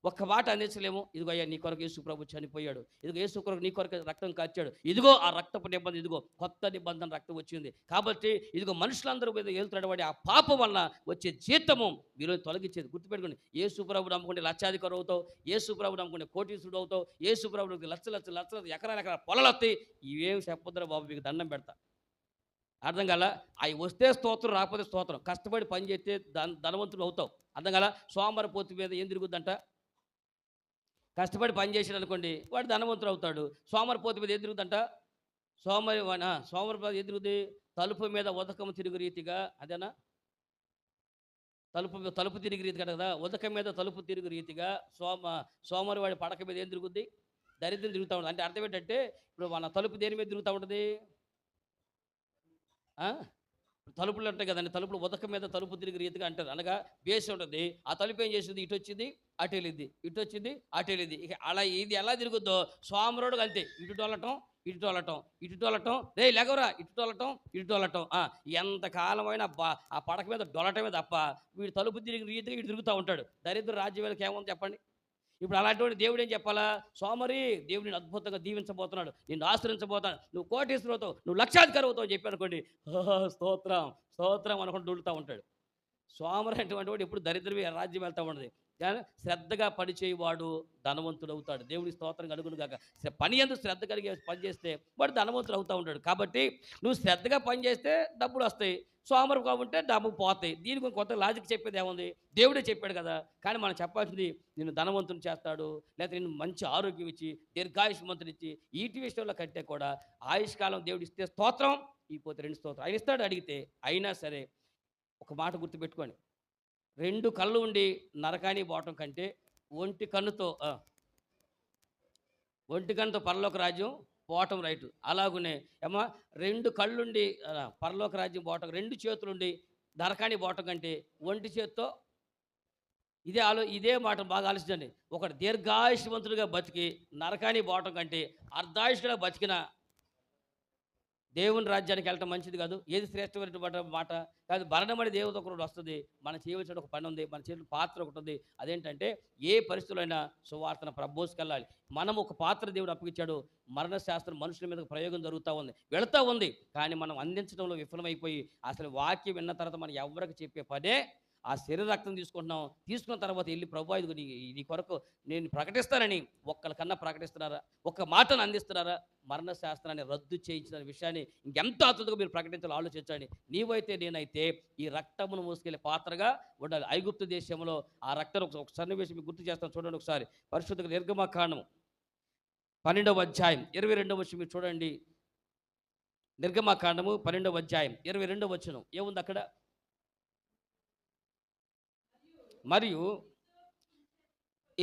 ఒక్క మాట అందించలేము. ఇదిగో అయ్యా నీ కొరకు యేసు ప్రభు చనిపోయాడు, ఇదిగో యేసు కొరకు నీ కొరకు రక్తం కార్చాడు, ఇదిగో ఆ రక్తపు నిబంధన, ఇదిగో కొత్త నిబంధన రక్తం వచ్చింది. కాబట్టి ఇదిగో మనుషులందరూ మీద వెళ్తున్నటువంటి ఆ పాపం వలన వచ్చే జీతము మీరు తొలగించేది. గుర్తుపెట్టుకోండి, యేసు ప్రభు నమ్ముకుంటే లక్షాధికారు అవుతావు, యేసు ప్రభు నమ్ముకుంటే కోటీశ్వరుడు అవుతావు, యేసు ప్రభు లక్షల ఎకరాల పొలాలు వస్తాయి. ఇవేం చెప్పొద్దురా బాబు, మీకు దండం పెడతా. అర్థం కాల? అవి వస్తే స్తోత్రం, రాకపోతే స్తోత్రం. కష్టపడి పని చేస్తే ధనవంతుడు అవుతావు. అర్థం కాల? సోమవారం పోతు మీద ఏం తిరుగుద్దంట? కష్టపడి పని చేసాడు అనుకోండి, వాడు ధనవంతుడు అవుతాడు. సోమరిపోతు మీద ఏం తిరుగుతుందంట? సోమరిపోతు ఏం తిరుగుతుంది? తలుపు మీద ఉదకము తిరుగు రీతిగా, అదేనా? తలుపు తిరిగి రీతిగా కదా, ఉదకం మీద తలుపు తిరుగు రీతిగా సోమవారి వాడి పడక మీద ఏం తిరుగుద్ది? దరిద్రం తిరుగుతూ ఉంటుంది. అంటే అర్థం ఏంటంటే ఇప్పుడు మన తలుపు దేని మీద తిరుగుతూ ఉంటుంది? తలుపులు ఉంటాయి కదండి, తలుపులు ఉదకం మీద తలుపు తిరిగి రీతిగా అంటారు. అనగా బేసి ఉంటుంది. ఆ తలుపు ఏం చేస్తుంది? ఇటు వచ్చింది అటు వెళ్ళిద్ది, ఇటు వచ్చింది అటు వెళ్ళిద్ది. ఇక అలా ఇది ఎలా తిరుగుద్దో సోమరుడు అంతే. ఇటు టోలటం ఇటు టోలటం ఇటు టోలటం, రే లెగవరా, ఇటు టోలటం ఇటు టోలటం. ఎంతకాలమైనా ఆ పడక మీద డొలటమే తప్ప వీడు తలుపు తిరిగి రీతిగా ఇటు తిరుగుతూ ఉంటాడు. దరిద్ర రాజ్యాలకు ఏముంది చెప్పండి? ఇప్పుడు అలాంటి దేవుడు ఏం చెప్పాలా? సోమరి, దేవుడు నేను అద్భుతంగా దీవించబోతున్నాడు, నిన్ను ఆశ్రయించబోతున్నాడు, నువ్వు కోటీశ్వరుడు అవుతావు, నువ్వు లక్షాధికారి అవుతావు అని చెప్పి అనుకోండి, స్తోత్రం స్తోత్రం అనుకుంటూ దొరుకుతూ ఉంటాడు. సోమరి అటువంటి వాడు ఎప్పుడు దరిద్రమే రాజ్యం వెళ్తూ ఉండదు. కానీ శ్రద్ధగా పనిచేయవాడు ధనవంతుడు అవుతాడు. దేవుడి స్తోత్రం కలుగును గాక. పని ఎందుకు శ్రద్ధ కలిగి పని చేస్తే వాడు ధనవంతుడు అవుతూ ఉంటాడు. కాబట్టి నువ్వు శ్రద్ధగా పని చేస్తే డబ్బులు వస్తాయి, సోమరు కాబట్టి డబ్బు పోతాయి. దీనికి కొత్త లాజిక్ చెప్పేది ఏముంది? దేవుడే చెప్పాడు కదా. కానీ మనం చెప్పాల్సింది నిన్ను ధనవంతుని చేస్తాడు, లేకపోతే నిన్ను మంచి ఆరోగ్యం ఇచ్చి దీర్ఘాయుష్మంతుని ఇచ్చి వీటి విషయంలో కంటే కూడా ఆయుష్కాలం దేవుడు ఇస్తే స్తోత్రం, ఇకపోతే 2 స్తోత్రం ఆయన ఇస్తాడు అడిగితే. అయినా సరే ఒక మాట గుర్తుపెట్టుకోండి, 2 కళ్ళు ఉండి నరకానికి పోవటం కంటే ఒంటి కన్నుతో పరలోక రాజ్యం పోవటం రైటు. అలాగునే ఏమా 2 కళ్ళుండి పరలోక రాజ్యం పోవటం, 2 చేతులుండి నరకానికి పోవటం కంటే ఒంటి చేత్తో ఇదే మాట బాగా ఆలోచించండి. ఒకటి దీర్ఘాయుష్మంతుడిగా బతికి నరకానికి పోవటం కంటే అర్ధాయుష్గా బతికిన దేవుని రాజ్యానికి వెళ్ళటం మంచిది కాదు. ఏది శ్రేష్టమైనటువంటి మాట కాదు. మరణమని దేవత ఒకటి వస్తుంది, మనం చేయవలసిన ఒక పని ఉంది, మన చేతిలో పాత్ర ఒకటి ఉంది. అదేంటంటే ఏ పరిస్థితులైనా సువార్తను ప్రబోసుకెళ్ళాలి. మనం ఒక పాత్ర దేవుడు అప్పగించాడు. మరణశాస్త్రం మనుషుల మీద ప్రయోగం జరుగుతూ ఉంది, వెళుతూ ఉంది. కానీ మనం అందించడంలో విఫలమైపోయి అసలు వాక్యం విన్న తర్వాత మనం ఎవరికి చెప్పే పనే ఆ శరీర రక్తం తీసుకున్న తర్వాత వెళ్ళి ప్రభు ఇదిగో నీ కొరకు నేను ప్రకటిస్తానని ఒక్కరికన్నా ప్రకటిస్తున్నారా? ఒక్క మాటను అందిస్తున్నారా? మరణశాస్త్రాన్ని రద్దు చేయించిన విషయాన్ని ఇంకెంత అద్భుతంగా మీరు ప్రకటించాలో ఆలోచించండి. నీవైతే నేనైతే ఈ రక్తమును మోసుకెళ్ళే పాత్రగా ఉండాలి. ఐగుప్తు దేశంలో ఆ రక్తం ఒక సన్నివేశం మీకు గుర్తు చేస్తాను, చూడండి ఒకసారి. పరిశుద్ధ నిర్గమకాండము 12వ అధ్యాయం 22వ వచనం మీరు చూడండి. నిర్గమకాండము 12వ అధ్యాయం 22వ వచనం ఏముంది అక్కడ? మరియు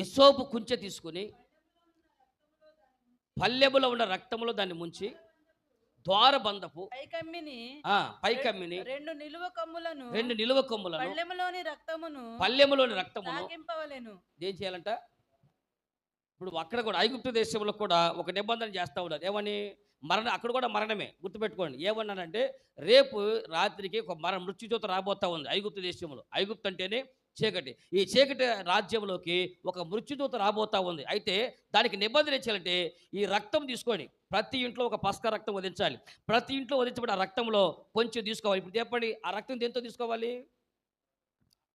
ఇసోపు కుంచె తీసుకుని పల్లెములో ఉన్న రక్తములో దాన్ని ముంచి ద్వారబంధపు పైకమ్మిని 2 నిలువ కొమ్ములను పల్లెములోని రక్తమును ఏం చేయాలంట? ఇప్పుడు అక్కడ కూడా ఐగుప్తు దేశంలో కూడా ఒక నిబంధన చేస్తూ ఉన్నారు. ఏమని? అక్కడ కూడా మరణమే. గుర్తుపెట్టుకోండి. ఏమన్నానంటే రేపు రాత్రికి ఒక మృత్యుజోత రాబోతా ఉంది ఐగుప్తు దేశంలో. ఐగుప్తు అంటేనే చీకటి. ఈ చీకటి రాజ్యంలోకి ఒక మృత్యుదూత రాబోతా ఉంది. అయితే దానికి నిబంధన ఇచ్చాలంటే ఈ రక్తం తీసుకొని ప్రతి ఇంట్లో ఒక పస్క రక్తం వదించాలి. ప్రతి ఇంట్లో వదించబడి ఆ రక్తంలో కొంచెం తీసుకోవాలి. ఇప్పుడు చెప్పండి, ఆ రక్తం దేంతో తీసుకోవాలి?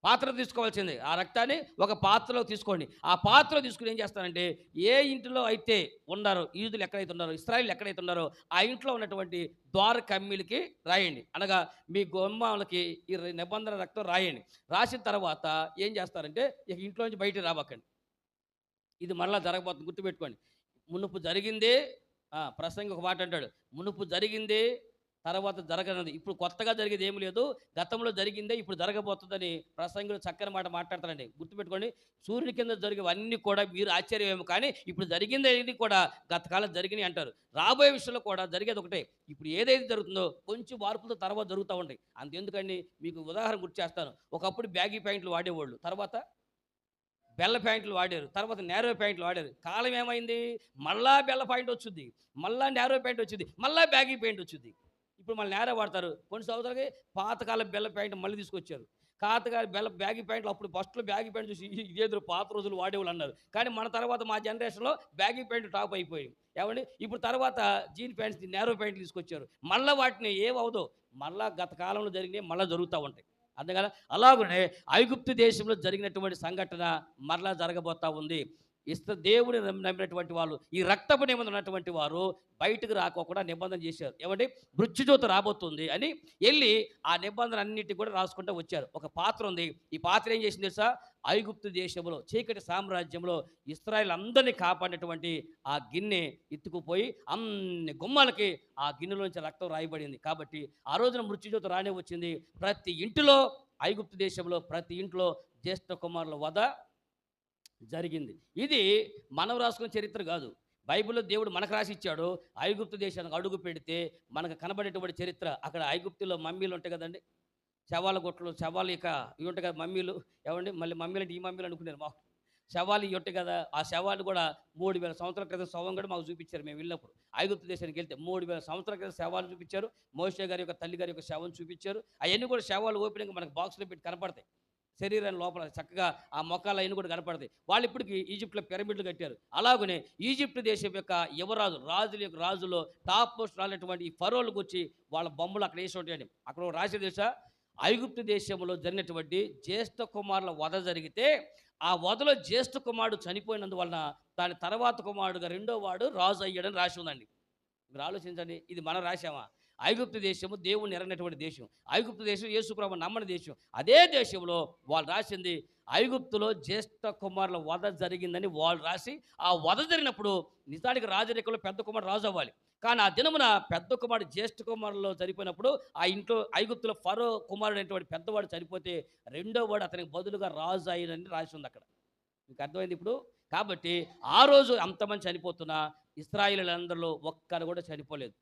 పాత్ర తీసుకోవాల్సింది. ఆ రక్తాన్ని ఒక పాత్రలో తీసుకోండి. ఆ పాత్రలో తీసుకుని ఏం చేస్తారంటే ఏ ఇంటిలో అయితే ఉన్నారో, యూదులు ఎక్కడైతే ఉన్నారో, ఇశ్రాయేలు ఎక్కడైతే ఉన్నారో ఆ ఇంట్లో ఉన్నటువంటి ద్వార కమ్మీలకి రాయండి. అనగా మీ గుమ్మాలకి ఈ నిబంధన రక్తం రాయండి. రాసిన తర్వాత ఏం చేస్తారంటే ఇక ఇంట్లో నుంచి బయటికి రాబకండి. ఇది మరలా జరగబోతుంది, గుర్తుపెట్టుకోండి. మునుపు జరిగిందే ప్రసంగి ఒక మాట అంటాడు, మునుపు జరిగిందే తర్వాత జరగనుంది. ఇప్పుడు కొత్తగా జరిగేది ఏమి లేదు, గతంలో జరిగిందే ఇప్పుడు జరగబోతుందని ప్రసంగులు చక్కని మాట మాట్లాడతారండి. గుర్తుపెట్టుకోండి, సూర్యుని కింద జరిగేవన్నీ కూడా మీరు ఆశ్చర్యమేమో, కానీ ఇప్పుడు జరిగింది కూడా గతకాలం జరిగినాయి అంటారు. రాబోయే విషయంలో కూడా జరిగేది ఒకటే. ఇప్పుడు ఏదైతే జరుగుతుందో కొంచెం మార్పులతో తర్వాత జరుగుతూ ఉంటాయి. అంతెందుకండి, మీకు ఉదాహరణ గుర్తు చేస్తాను. ఒకప్పుడు బ్యాగీ ప్యాంట్లు వాడేవాళ్ళు, తర్వాత బెల్ల ప్యాంట్లు వాడారు, తర్వాత నేరో ప్యాంట్లు వాడారు. కాలం ఏమైంది? మళ్ళా బెల్ల ప్యాంట్ వచ్చింది, మళ్ళా నేరో ప్యాంట్ వచ్చింది, మళ్ళా బ్యాగీ ప్యాంట్ వచ్చింది. ఇప్పుడు మళ్ళీ నేర వాడతారు. కొన్ని సంవత్సరాలకి పాతకాలం బెల్ల ప్యాంట్ మళ్ళీ తీసుకొచ్చారు. పాతకాల బ్యాగీ ప్యాంట్లు అప్పుడు ఫస్ట్లో బ్యాగీ ప్యాంట్ చూసి ఇదేదో పాత రోజులు వాడేవాళ్ళు అన్నారు. కానీ మన తర్వాత మా జనరేషన్లో బ్యాగీ ప్యాంట్ టాప్ అయిపోయింది. ఏమండి, ఇప్పుడు తర్వాత జీన్ ప్యాంట్స్ నేరో ప్యాంట్లు తీసుకొచ్చారు. మళ్ళీ వాటిని ఏమవుదో మళ్ళీ గత కాలంలో జరిగినాయి మళ్ళీ జరుగుతూ ఉంటాయి. అర్థం కదా? అలాగనే ఐగుప్తు దేశంలో జరిగినటువంటి సంఘటన మరలా జరగబోతూ ఉంది. దేవుని నమ్మినటువంటి వాళ్ళు, ఈ రక్తపు నిబంధన ఉన్నటువంటి వారు బయటకు రాకోకుండా నిబంధన చేశారు. ఏమంటే మృత్యుజోత రాబోతుంది అని వెళ్ళి ఆ నిబంధన అన్నిటి కూడా రాసుకుంటూ వచ్చారు. ఒక పాత్ర ఉంది. ఈ పాత్ర ఏం చేసింది తెలుసా? ఐగుప్తు దేశంలో చీకటి సామ్రాజ్యంలో ఇశ్రాయేలు అందరినీ కాపాడినటువంటి ఆ గిన్నె ఎత్తుకుపోయి అన్ని గుమ్మాలకి ఆ గిన్నెలోంచి రక్తం రాయబడింది. కాబట్టి ఆ రోజున మృత్యుజోత రానే వచ్చింది. ప్రతి ఇంటిలో ఐగుప్తు దేశంలో ప్రతి ఇంట్లో జ్యేష్ఠ కుమారుల వధ జరిగింది. ఇది మనం రాసుకున్న చరిత్ర కాదు. బైబిల్లో దేవుడు మనకు రాసి ఇచ్చాడు. ఐగుప్తు దేశానికి అడుగు పెడితే మనకు కనబడేటువంటి చరిత్ర. అక్కడ ఐగుప్తులో మమ్మీలు ఉంటాయి కదండి, శవాల గుట్టలు, శవాలు ఇక ఇవి ఉంటాయి కదా మమ్మీలు. ఏమండి మళ్ళీ మమ్మీలు అంటే ఈ మమ్మీలు అనుకున్నారు. మా శవాలు ఇవి ఉంటాయి కదా, ఆ శవాలు కూడా 3000 సంవత్సరాల క్రితం శవం కూడా మాకు చూపించారు. మేము వెళ్ళినప్పుడు ఐగుప్తు దేశానికి వెళ్తే 3000 సంవత్సరాల క్రితం శవాలు చూపించారు. మోషే గారి యొక్క తల్లి గారి యొక్క శవం చూపించారు. అవన్నీ కూడా శవాలు ఓపెనింగ్ మనకు బాక్స్లో పెట్టి కనపడతాయి. శరీరాన్ని లోపల చక్కగా ఆ మొక్కలు అయిన కూడా కనపడతాయి. వాళ్ళు ఇప్పటికి ఈజిప్ట్లో పిరమిడ్లు కట్టారు. అలాగనే ఈజిప్ట్ దేశం యొక్క యువరాజు, రాజుల యొక్క రాజులో టాప్ పోస్ట్ రానటువంటి ఈ ఫరోలకు వచ్చి వాళ్ళ బొమ్మలు అక్కడ వేసి ఉంటాయండి. అక్కడ రాసే దేశ ఐగుప్తు దేశంలో జరిగినటువంటి జ్యేష్ఠ కుమారుల వధ జరిగితే ఆ వధలో జ్యేష్ఠ కుమారుడు చనిపోయినందువలన దాని తర్వాత కుమారుడుగా రెండో వాడు రాజు అయ్యాడని రాసి ఉందండి. మీరు ఆలోచించండి, ఇది మనం రాశామా? ఐగుప్తు దేశము దేవుని ఎరగినటువంటి దేశం. ఐగుప్తు దేశం యేసుప్రభువు నమ్మని దేశం. అదే దేశంలో వాళ్ళు రాసింది ఐగుప్తులో జ్యేష్ఠ కుమారుల వధ జరిగిందని వాళ్ళు రాసి, ఆ వధ జరిగినప్పుడు నిజానికి రాజరికంలో పెద్ద కుమారుడు రాజు అవ్వాలి. కానీ ఆ దినమున పెద్ద కుమారుడు జ్యేష్ఠ కుమారులో చనిపోయినప్పుడు ఆ ఇంట్లో ఐగుప్తులో ఫరో కుమారుడు అనేటువంటి పెద్దవాడు చనిపోతే రెండో వాడు అతనికి బదులుగా రాజు అయ్యాడని రాసి ఉంది అక్కడ. మీకు అర్థమైంది ఇప్పుడు? కాబట్టి ఆ రోజు అంతమంది చనిపోతున్నా ఇశ్రాయేలీయులందరిలో ఒక్కరు కూడా చనిపోలేదు.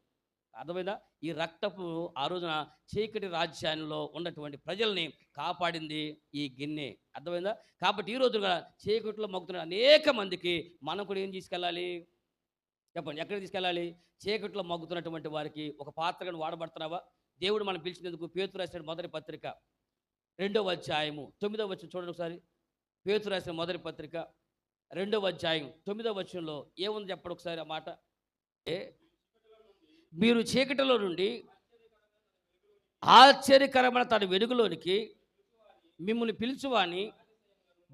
అర్థమైందా? ఈ రక్తపు ఆ రోజున చీకటి రాజ్యాల్లో ఉన్నటువంటి ప్రజల్ని కాపాడింది ఈ గిన్నె. అర్థమైందా? కాబట్టి ఈ రోజుగా చీకటిలో మగ్గుతున్న అనేక మందికి మనం కూడా ఏం తీసుకెళ్ళాలి చెప్పండి? ఎక్కడ తీసుకెళ్ళాలి? చీకటిలో మగ్గుతున్నటువంటి వారికి ఒక పాత్రగా వాడబడుతున్నావా? దేవుడు మనం పిలిచినందుకు పేతురు రాసిన మొదటి పత్రిక 2వ అధ్యాయము 9వ వచనం చూడండి ఒకసారి. పేతురు రాసిన మొదటి పత్రిక 2వ అధ్యాయం 9వ వచనంలో ఏముంది చెప్పండి ఒకసారి ఆ మాట. మీరు చీకటిలో నుండి ఆశ్చర్యకరమైన తన వెలుగులోనికి మిమ్మల్ని పిలుచువాని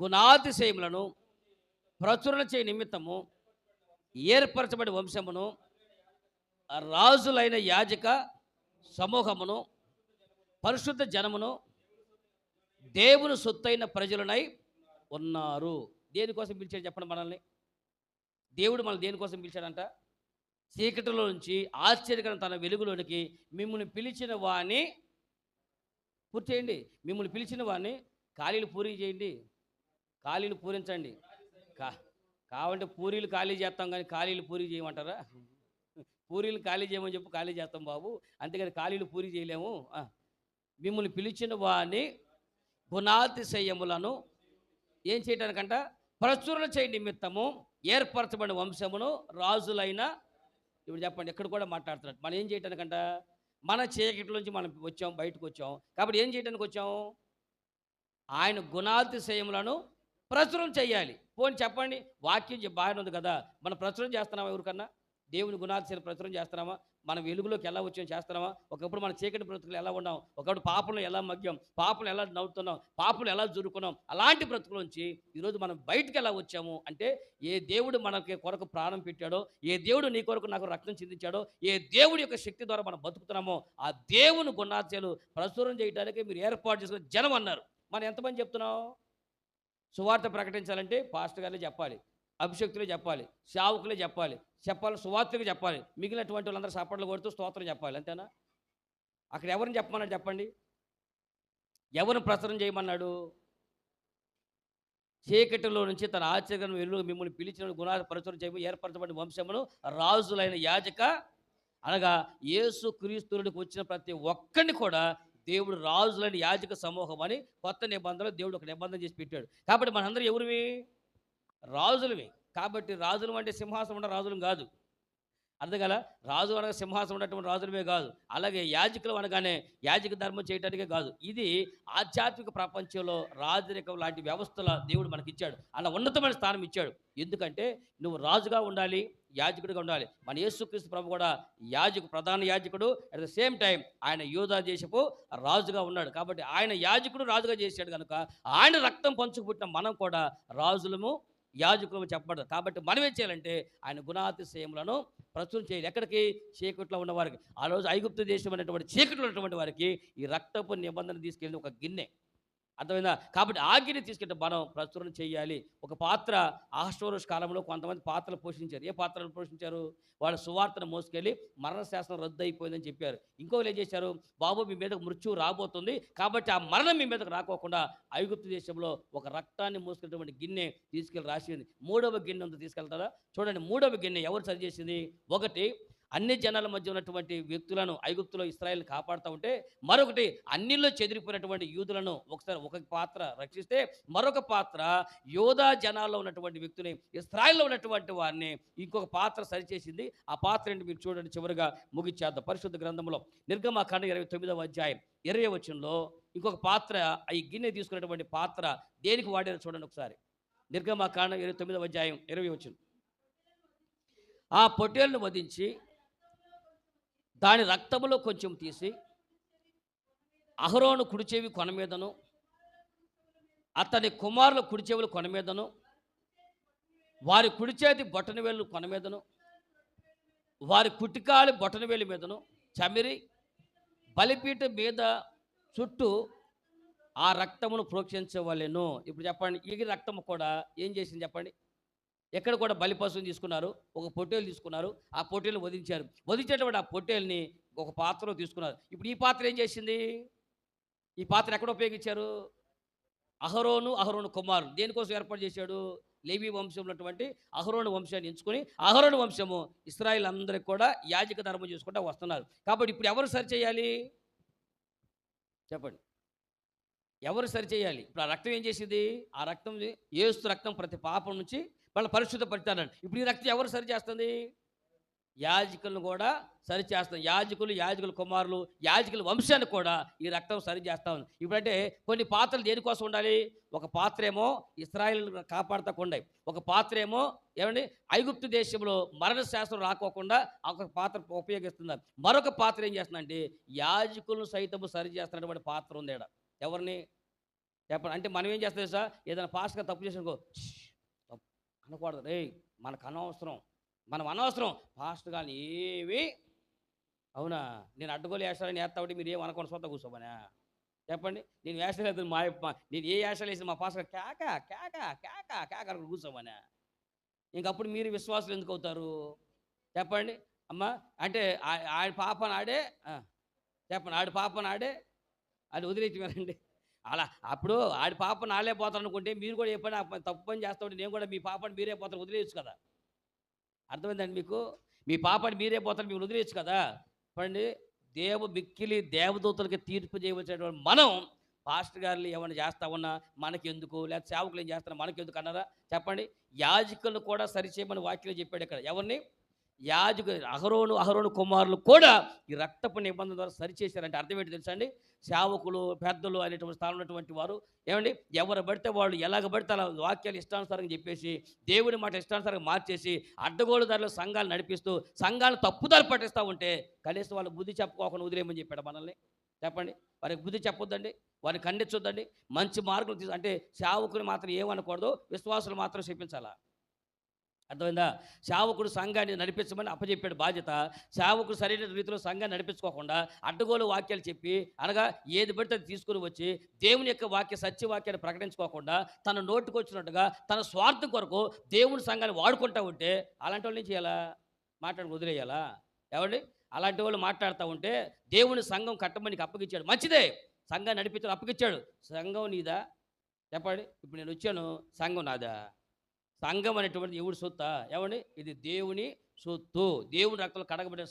గుణాతిశయములను ప్రచురణ చేయ నిమిత్తము ఏర్పరచబడి వంశమును, రాజులైన యాజక సమూహమును, పరిశుద్ధ జనమును, దేవుని సొత్తైన ప్రజలనై ఉన్నారు. దేనికోసం పిలిచాడు చెప్పండి మనల్ని? దేవుడు మనల్ని దేనికోసం పిలిచాడంట? చీకటిలో నుంచి ఆశ్చర్యకరం తన వెలుగులోనికి మిమ్మల్ని పిలిచిన వాణ్ణి పూర్తి చేయండి. మిమ్మల్ని పిలిచిన వాడిని ఖాళీలు పూరీ చేయండి, ఖాళీలు పూరించండి. కావంటే పూరీలు ఖాళీ చేస్తాం కానీ ఖాళీలు పూరీ చేయమంటారా? పూరీలు ఖాళీ చేయమని చెప్పి ఖాళీ చేస్తాం బాబు, అంతేగాని ఖాళీలు పూరీ చేయలేము. మిమ్మల్ని పిలిచిన వాడిని గుణాతిశయములను ఏం చేయడానికంట? ప్రచురణ చేయ నిమిత్తము ఏర్పరచబడిన వంశమును, రాజులైన. ఇప్పుడు చెప్పండి, ఎక్కడ కూడా మాట్లాడుతున్నాడు. మనం ఏం చేయడానికంట? మన చీకటిలోంచి మనం వచ్చాం, బయటకు వచ్చాం. కాబట్టి ఏం చేయడానికి వచ్చాం? ఆయన గుణాతిశయములను ప్రచురణ చేయాలి. పోనీ చెప్పండి, వాక్యం బాగానే ఉంది కదా, మనం ప్రచురణ చేస్తున్నామా? ఎవరికన్నా దేవుని గుణాతిశయాలు ప్రచురణ చేస్తున్నామా? మనం వెలుగులోకి ఎలా వచ్చాం చేస్తున్నామా? ఒకప్పుడు మన చీకటి బ్రతుకులు ఎలా ఉన్నాం, ఒకప్పుడు పాపంలో ఎలా మగ్గాం, పాపలు ఎలా నవ్వుతున్నాం, పాపలు ఎలా జరుకున్నాం, అలాంటి బ్రతుకులోంచి ఈరోజు మనం బయటకు ఎలా వచ్చాము అంటే, ఏ దేవుడు మనకి కొరకు ప్రాణం పెట్టాడో, ఏ దేవుడు నీ కొరకు నాకు రక్తం చిందించాడో, ఏ దేవుడి యొక్క శక్తి ద్వారా మనం బతుకుతున్నామో ఆ దేవుని గుణాతిశయాలు ప్రచురణ చేయడానికి మీరు ఏర్పాటు చేసుకున్న జనం అన్నారు. మనం ఎంతమంది చెప్తున్నాం? సువార్త ప్రకటించాలంటే పాస్టర్ గారే చెప్పాలి, అభిషక్తులే చెప్పాలి, సేవకులే చెప్పాలి, సువార్తగా చెప్పాలి. మిగిలినటువంటి వాళ్ళందరూ సపట్లు కొడుతూ స్తోత్రం చెప్పాలి, అంతేనా? అక్కడ ఎవరిని చెప్పమన్నాడు చెప్పండి? ఎవరిని ప్రచురణ చేయమన్నాడు? చీకటిలో నుంచి తన ఆశ్చర్యం వెలుగు మిమ్మల్ని పిలిచిన గుణాలు ప్రచురణ చేయమని ఏర్పరచబడిన వంశమును, రాజులైన యాజక, అనగా యేసు క్రీస్తునికి వచ్చిన ప్రతి ఒక్కరిని కూడా దేవుడు రాజులని యాజక సమూహం అని కొత్త నిబంధనలో దేవుడు ఒక నిబంధన చేసి పెట్టాడు. కాబట్టి మనందరూ ఎవరివి? రాజులవి. కాబట్టి రాజులు అంటే సింహాసనం ఉన్న రాజులం కాదు, అర్థం కదా? రాజు అనగా సింహాసనం ఉన్నటువంటి రాజులమే కాదు, అలాగే యాజకులు అనగానే యాజక ధర్మం చేయడానికే కాదు. ఇది ఆధ్యాత్మిక ప్రపంచంలో రాజరికం లాంటి వ్యవస్థల దేవుడు మనకిచ్చాడు, అలా ఉన్నతమైన స్థానం ఇచ్చాడు. ఎందుకంటే నువ్వు రాజుగా ఉండాలి, యాజకుడిగా ఉండాలి. మన యేసుక్రీస్తు ప్రభు కూడా ప్రధాన యాజకుడు, అట్ ద సేమ్ టైం ఆయన యూదా దేశపు రాజుగా ఉన్నాడు. కాబట్టి ఆయన యాజకుడు రాజుగా చేశాడు కనుక ఆయన రక్తం పంచుకు పుట్టిన మనం కూడా రాజులము, యాజకులము చెప్పబడదు. కాబట్టి మనం ఏం చేయాలంటే ఆయన గుణాతిశయములను ప్రచురణ చేయాలి. ఎక్కడికి? చీకట్లో ఉన్న వారికి. ఆ రోజు ఐగుప్తు దేశం అనేటువంటి చీకట్లో ఉన్నటువంటి వారికి ఈ రక్తపు నిబంధన తీసుకెళ్ళిన ఒక గిన్నె. అర్థమైందా? కాబట్టి ఆ గిన్నె తీసుకుంటే మనం ప్రచురణ చేయాలి. ఒక పాత్ర అహష్వేరోషు కాలంలో కొంతమంది పాత్రలు పోషించారు. ఏ పాత్రలు పోషించారు? వాళ్ళ సువార్తను మోసుకెళ్ళి మరణశాసనం రద్దయిపోయిందని చెప్పారు. ఇంకొకరు ఏం చేశారు? బాబు మీ మీదకు మృత్యువు రాబోతుంది. కాబట్టి ఆ మరణం మీ మీదకు రాకోకుండా ఐగుప్తు దేశంలో ఒక రక్తాన్ని మోసుకునేటువంటి గిన్నె తీసుకెళ్ళి రాసింది. మూడవ గిన్నె ఉందో తీసుకెళ్తారా? చూడండి, మూడవ గిన్నె ఎవరు సరిచేసింది? ఒకటి అన్ని జనాల మధ్య ఉన్నటువంటి వ్యక్తులను ఐగుప్తులో ఇశ్రాయేలుని కాపాడుతూ ఉంటే, మరొకటి అన్నిల్లో చెదిరిపోయినటువంటి యూదులను ఒకసారి ఒక పాత్ర రక్షిస్తే, మరొక పాత్ర యోధా జనాల్లో ఉన్నటువంటి వ్యక్తిని, ఇశ్రాయేల్లో ఉన్నటువంటి వారిని ఇంకొక పాత్ర సరిచేసింది. ఆ పాత్ర ఏంటి మీరు చూడండి. చివరిగా ముగిచ్చేద్దాం. పరిశుద్ధ గ్రంథంలో నిర్గమకాండం 29వ అధ్యాయం 20వ వచనంలో ఇంకొక పాత్ర, ఈ గిన్నె తీసుకున్నటువంటి పాత్ర దేనికి వాడారో చూడండి ఒకసారి. నిర్గమకాండం 29వ అధ్యాయం 20వ వచనం. ఆ పొట్టేలును వధించి దాని రక్తములో కొంచెం తీసి అహరోను కుడిచెవి కొన మీదను అతని కుమారుల కుడిచెవులు కొన మీదను వారి కుడిచేతి బొటనవేలు కొన మీదను వారి కుటికాలి బొటనవేలు మీదను చమిరి బలిపీఠం మీద చుట్టూ ఆ రక్తమును ప్రోక్షించవలెను. ఇప్పుడు చెప్పండి, ఈ రక్తము కూడా ఏం చేసింది చెప్పండి? ఎక్కడ కూడా బలి పశువుని తీసుకున్నారు, ఒక పొట్టేలు తీసుకున్నారు, ఆ పొట్టేలు వధించారు. వధించేటువంటి ఆ పొట్టేల్ని ఒక పాత్రలో తీసుకున్నారు. ఇప్పుడు ఈ పాత్ర ఏం చేసింది? ఈ పాత్ర ఎక్కడ ఉపయోగించారు? అహరోను కుమారులు దేనికోసం ఏర్పాటు చేశాడు? లేవి వంశంలో ఉన్నటువంటి అహరోను వంశాన్ని ఎంచుకొని, అహరోను వంశము ఇశ్రాయేల్ అందరికి కూడా యాజక ధర్మం చేసుకుంటూ వస్తున్నారు. కాబట్టి ఇప్పుడు ఎవరు సరి చేయాలి చెప్పండి? ఎవరు సరి చేయాలి? ఇప్పుడు ఆ రక్తం ఏం చేసింది? ఆ రక్తం, యేసు రక్తం ప్రతి పాపం నుంచి వాళ్ళ పరిశుద్ధపడతానండి. ఇప్పుడు ఈ రక్తం ఎవరు సరి చేస్తుంది? యాజకులను కూడా సరి చేస్తాం. యాజకుల కుమారులు, యాజకుల వంశాన్ని కూడా ఈ రక్తం సరి చేస్తా ఉంది. ఇప్పుడంటే కొన్ని పాత్రలు దేనికోసం ఉండాలి? ఒక పాత్ర ఏమో ఇశ్రాయేల్ కాపాడతాకుండా, ఒక పాత్ర ఏమో ఏమండి ఐగుప్తు దేశంలో మరణ శాస్త్రం రాకోకుండా ఒక పాత్ర ఉపయోగిస్తున్నారు. మరొక పాత్ర ఏం చేస్తుందంటే యాజకులను సైతము సరి చేస్తున్నటువంటి పాత్ర ఉంది. ఎవరిని చెప్పండి? అంటే మనం ఏం చేస్తాం సార్? ఏదైనా పాస్గా తప్పు చేసినకో అనకూడదు. రే మనకు అనవసరం, మనం అనవసరం. పాస్టర్ గారిని ఏమి అవునా నేను అడ్డుగోలు వేషాలని వేస్తామంటే మీరు ఏం అనకుండా సొంత కూర్చోమనా చెప్పండి? నేను వేషాలు వేస్తాను నేను ఏ వేషాలు వేసిన మా పాస్టర్ కేక కేక కేక కేక అక్కడ కూర్చోమనా? ఇంకప్పుడు మీరు విశ్వాసులు ఎందుకు అవుతారు చెప్పండి అమ్మా? అంటే ఆడి పాపను ఆడే చెప్పండి, ఆడి పాపను ఆడే అది వదిలేసిపోయారండి. అలా అప్పుడు ఆడి పాప నాలే పోతారు అనుకుంటే మీరు కూడా ఎప్పుడైనా తప్పు పని చేస్తూ ఉంటే నేను కూడా మీ పాపని మీరే పోతారు, వదిలేయచ్చు కదా. అర్థమైందండి మీకు? మీ పాపని మీరే పోతారు, మీరు వదిలేయచ్చు కదా. చెప్పండి, మిక్కిలి దేవదూతలకి తీర్పు చేయవలసినటువంటి మనం పాస్టర్ గారులు ఏమైనా చేస్తా ఉన్నా మనకెందుకు, లేకపోతే సేవకులు ఏం చేస్తారా మనకెందుకు అన్నారా చెప్పండి? యాజకులను కూడా సరిచేయమని వాక్యం చెప్పాడు ఇక్కడ. ఎవరిని? అహరోను కుమారులు కూడా ఈ రక్తపు నిబంధన ద్వారా సరిచేశారంటే అర్థం ఏంటి తెలుసా అండి? సేవకులు, పెద్దలు అనేటువంటి స్థానం ఉన్నటువంటి వారు ఏమండి ఎవరు పడితే వాళ్ళు ఎలాగ పడితే అలా వాక్యాలు ఇష్టానుసారంగా చెప్పేసి, దేవుని మాట ఇష్టానుసారంగా మార్చేసి, అడ్డగోలు దారిలో సంఘాలు నడిపిస్తూ సంఘాలు తప్పుదారి పట్టిస్తూ ఉంటే కనీసం వాళ్ళు బుద్ధి చెప్పుకోకుండా వదిలేయమని చెప్పాడు మనల్ని. చెప్పండి, వారికి బుద్ధి చెప్పొద్దండి, వారిని ఖండించొద్దండి, మంచి మార్కులు అంటే సేవకుని మాత్రం ఏమనకూడదు, విశ్వాసులు మాత్రం చెప్పించాలా. అర్థమైందా? సేవకుడు సంఘాన్ని నడిపించమని అప్పచెప్పాడు బాధ్యత. సేవకుడు సరైన రీతిలో సంఘాన్ని నడిపించుకోకుండా అడ్డగోలు వాక్యాలు చెప్పి అనగా ఏది పడితే అది తీసుకుని వచ్చి దేవుని యొక్క సత్యవాక్యాన్ని ప్రకటించుకోకుండా తన నోటికి వచ్చినట్టుగా తన స్వార్థం కొరకు దేవుని సంఘాన్ని వాడుకుంటూ ఉంటే అలాంటి వాళ్ళని చేయాలా? మాట్లాడి వదిలేయాలా? ఏమండి? అలాంటి వాళ్ళు మాట్లాడుతూ ఉంటే దేవుని సంఘం కట్టమని అప్పగించాడు, మంచిదే. సంఘాన్ని నడిపించాడు, అప్పగించాడు. సంఘం నీదా చెప్పండి? ఇప్పుడు నేను వచ్చాను, సంఘం నాదా? సంఘం అనేటువంటి ఎవడి సొత్తా? ఏమండి? ఇది దేవుని సొత్తు, దేవుని రక్తంలో కడగబడే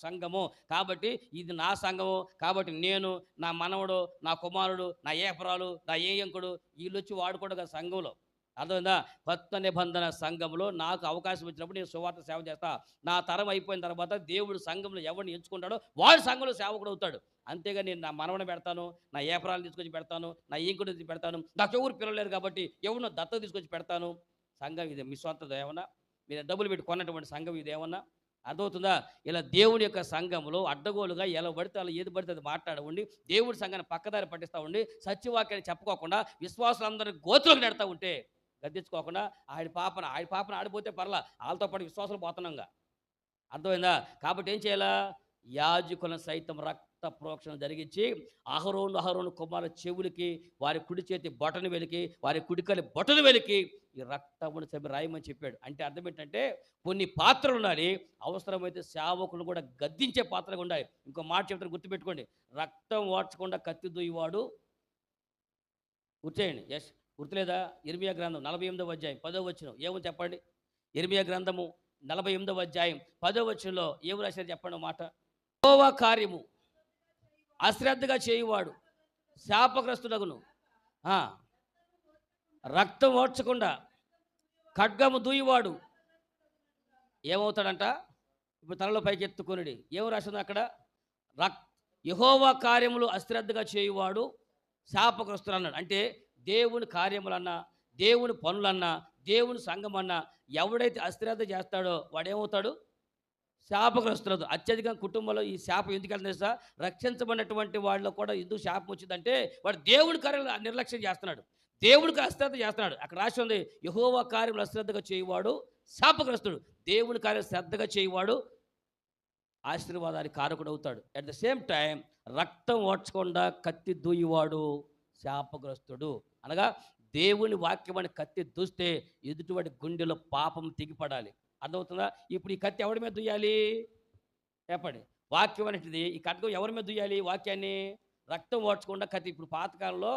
సంఘము. కాబట్టి ఇది నా సంఘము. కాబట్టి నేను, నా మనవడు, నా కుమారుడు, నా ఏపరాలు, నా ఏయంకుడు వీళ్ళు వచ్చి వాడుకోవడం కదా సంఘంలో. అర్థమైందా? కొత్త నిబంధన సంఘంలో నాకు అవకాశం వచ్చినప్పుడు నేను సువార్త సేవ చేస్తా. నా తరం అయిపోయిన తర్వాత దేవుడు సంఘంలో ఎవరిని ఎంచుకుంటాడో వాడు సంఘంలో సేవకుడు అవుతాడు. అంతేగా నేను నా మనవని పెడతాను, నా ఏపరాలు తీసుకొచ్చి పెడతాను, నా ఏంకుడు తీసుకొచ్చి పెడతాను, నాకు ఎవరు పిల్లలు లేరు కాబట్టి ఎవరినో దత్త తీసుకొచ్చి పెడతాను. సంఘం ఇది మీ సొంతది ఏమన్నా? మీరు డబ్బులు పెట్టి కొన్నటువంటి సంఘం ఇది ఏమన్నా? అర్థమవుతుందా? ఇలా దేవుని యొక్క సంఘంలో అడ్డగోలుగా ఎలా పడితే అలా ఏది పడితే అది మాట్లాడవండి, దేవుడి సంఘాన్ని పక్కదారి పట్టిస్తూ ఉండి సత్యవాక్యాన్ని చెప్పుకోకుండా విశ్వాసులందరినీ గోతులకు నెడతా ఉంటే గద్దించుకోకుండా ఆడి పాపన ఆడిపోతే పర్లా, వాళ్ళతో పాటు విశ్వాసాలు పోతున్నాంగా. అర్థమైందా? కాబట్టి ఏం చేయాలా? యాజకులను సైతం ప్రోక్షణ జరిగించి అహరోను కుమారుల చెవులకి, వారి కుడి చేతి బొటన వెలికి, వారి కుడికలి బొటన వెలికి ఈ రక్తమును చంపి రాయమని చెప్పాడు. అంటే అర్థం ఏంటంటే కొన్ని పాత్రలు ఉండాలి, అవసరమైతే సేవకులు కూడా గద్దించే పాత్రగా ఉండాలి. ఇంకో మాట చెప్తాను, గుర్తుపెట్టుకోండి. రక్తం ఓడ్చకుండా కత్తి దూయివాడు, గుర్చేయండి, ఎస్ గుర్తులేదా? ఇర్మియా గ్రంథం 48వ అధ్యాయం 10వ వచనం ఏమో చెప్పండి. ఇర్మియా గ్రంథము 48వ అధ్యాయం 10వ వచనంలో ఏమి రాశారు చెప్పండి మాట. యెహోవా కార్యము అశ్రద్ధగా చేయువాడు శాపగ్రస్తుడగును. రక్తం ఓడ్చకుండా ఖడ్గము దూయివాడు ఏమవుతాడంట? ఇప్పుడు తలలో పైకి ఎత్తుకొనిడి. ఏం రాసింది అక్కడ? యెహోవా కార్యములు అశ్రద్ధగా చేయువాడు శాపగ్రస్తుడు అన్నాడు. అంటే దేవుని కార్యములన్నా, దేవుని పనులన్నా, దేవుని సంఘమన్నా ఎవడైతే అశ్రద్ధ చేస్తాడో వాడేమవుతాడు? శాపగ్రస్తుడు. అత్యధికంగా కుటుంబంలో ఈ శాపం ఎందుకు వెళ్తుంది సార్? రక్షించబడినటువంటి వాళ్ళలో కూడా ఎందుకు శాపం వచ్చిందంటే వాడు దేవుని కార్యాలు నిర్లక్ష్యం చేస్తున్నాడు, దేవుడికి అశ్రద్ధ చేస్తున్నాడు. అక్కడ రాసి ఉంది, యెహోవా కార్యములు అశ్రద్ధగా చేయువాడు శాపగ్రస్తుడు, దేవుని కార్యాలు శ్రద్ధగా చేయువాడు ఆశీర్వాదానికి కారకుడు అవుతాడు. అట్ ద సేమ్ టైం రక్తం ఓడ్చకుండా కత్తి దూయివాడు శాపగ్రస్తుడు. అనగా దేవుని వాక్యం అని కత్తి దూస్తే ఎదుటివాడి గుండెలో పాపం తెగిపడాలి. అర్థమవుతుందా? ఇప్పుడు ఈ కత్తి ఎవరి మీద దుయ్యాలి చెప్పండి? వాక్యం అనేటిది ఈ ఖడ్గం ఎవరి మీద దుయ్యాలి? వాక్యాన్ని. రక్తం ఓడ్చకుండా కత్తి. ఇప్పుడు పాతకాలంలో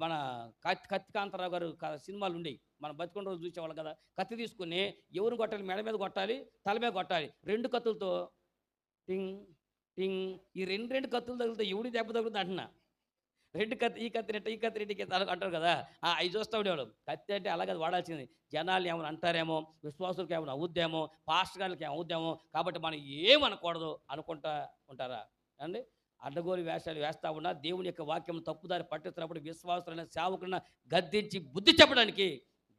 మన కత్తి కాంతారావు గారు సినిమాలు ఉండేవి, మనం బతికొండ రోజు చూసేవాళ్ళం కదా. కత్తి తీసుకుని ఎవరు కొట్టాలి? మెడ మీద కొట్టాలి, తల మీద కొట్టాలి. రెండు కత్తులతో టింగ్ టింగ్, ఈ రెండు కత్తులు తగిలితే ఎవడి దెబ్బ తగులుతుంది అంటున్నా. రెండు కత్తి, ఈ కత్తి రెట్ట, ఈ కత్తి రెడ్డికి అంటారు కదా. అవి చూస్తూ ఉండేవాడు. కత్తి అంటే అలాగే వాడాల్సింది. జనాలు ఏమైనా అంటారేమో, విశ్వాసులకు ఏమైనా అవుద్దేమో, పాస్టర్ గారికి ఏమైనా అవుద్దేమో, కాబట్టి మనం ఏమనకూడదు అనుకుంటా ఉంటారా అండి? అడ్డగోలు వేషాలు వేస్తా ఉన్నా దేవుని యొక్క వాక్యం తప్పుదారి పట్టిస్తున్నప్పుడు విశ్వాసులైన సేవకులను గద్దించి బుద్ధి చెప్పడానికి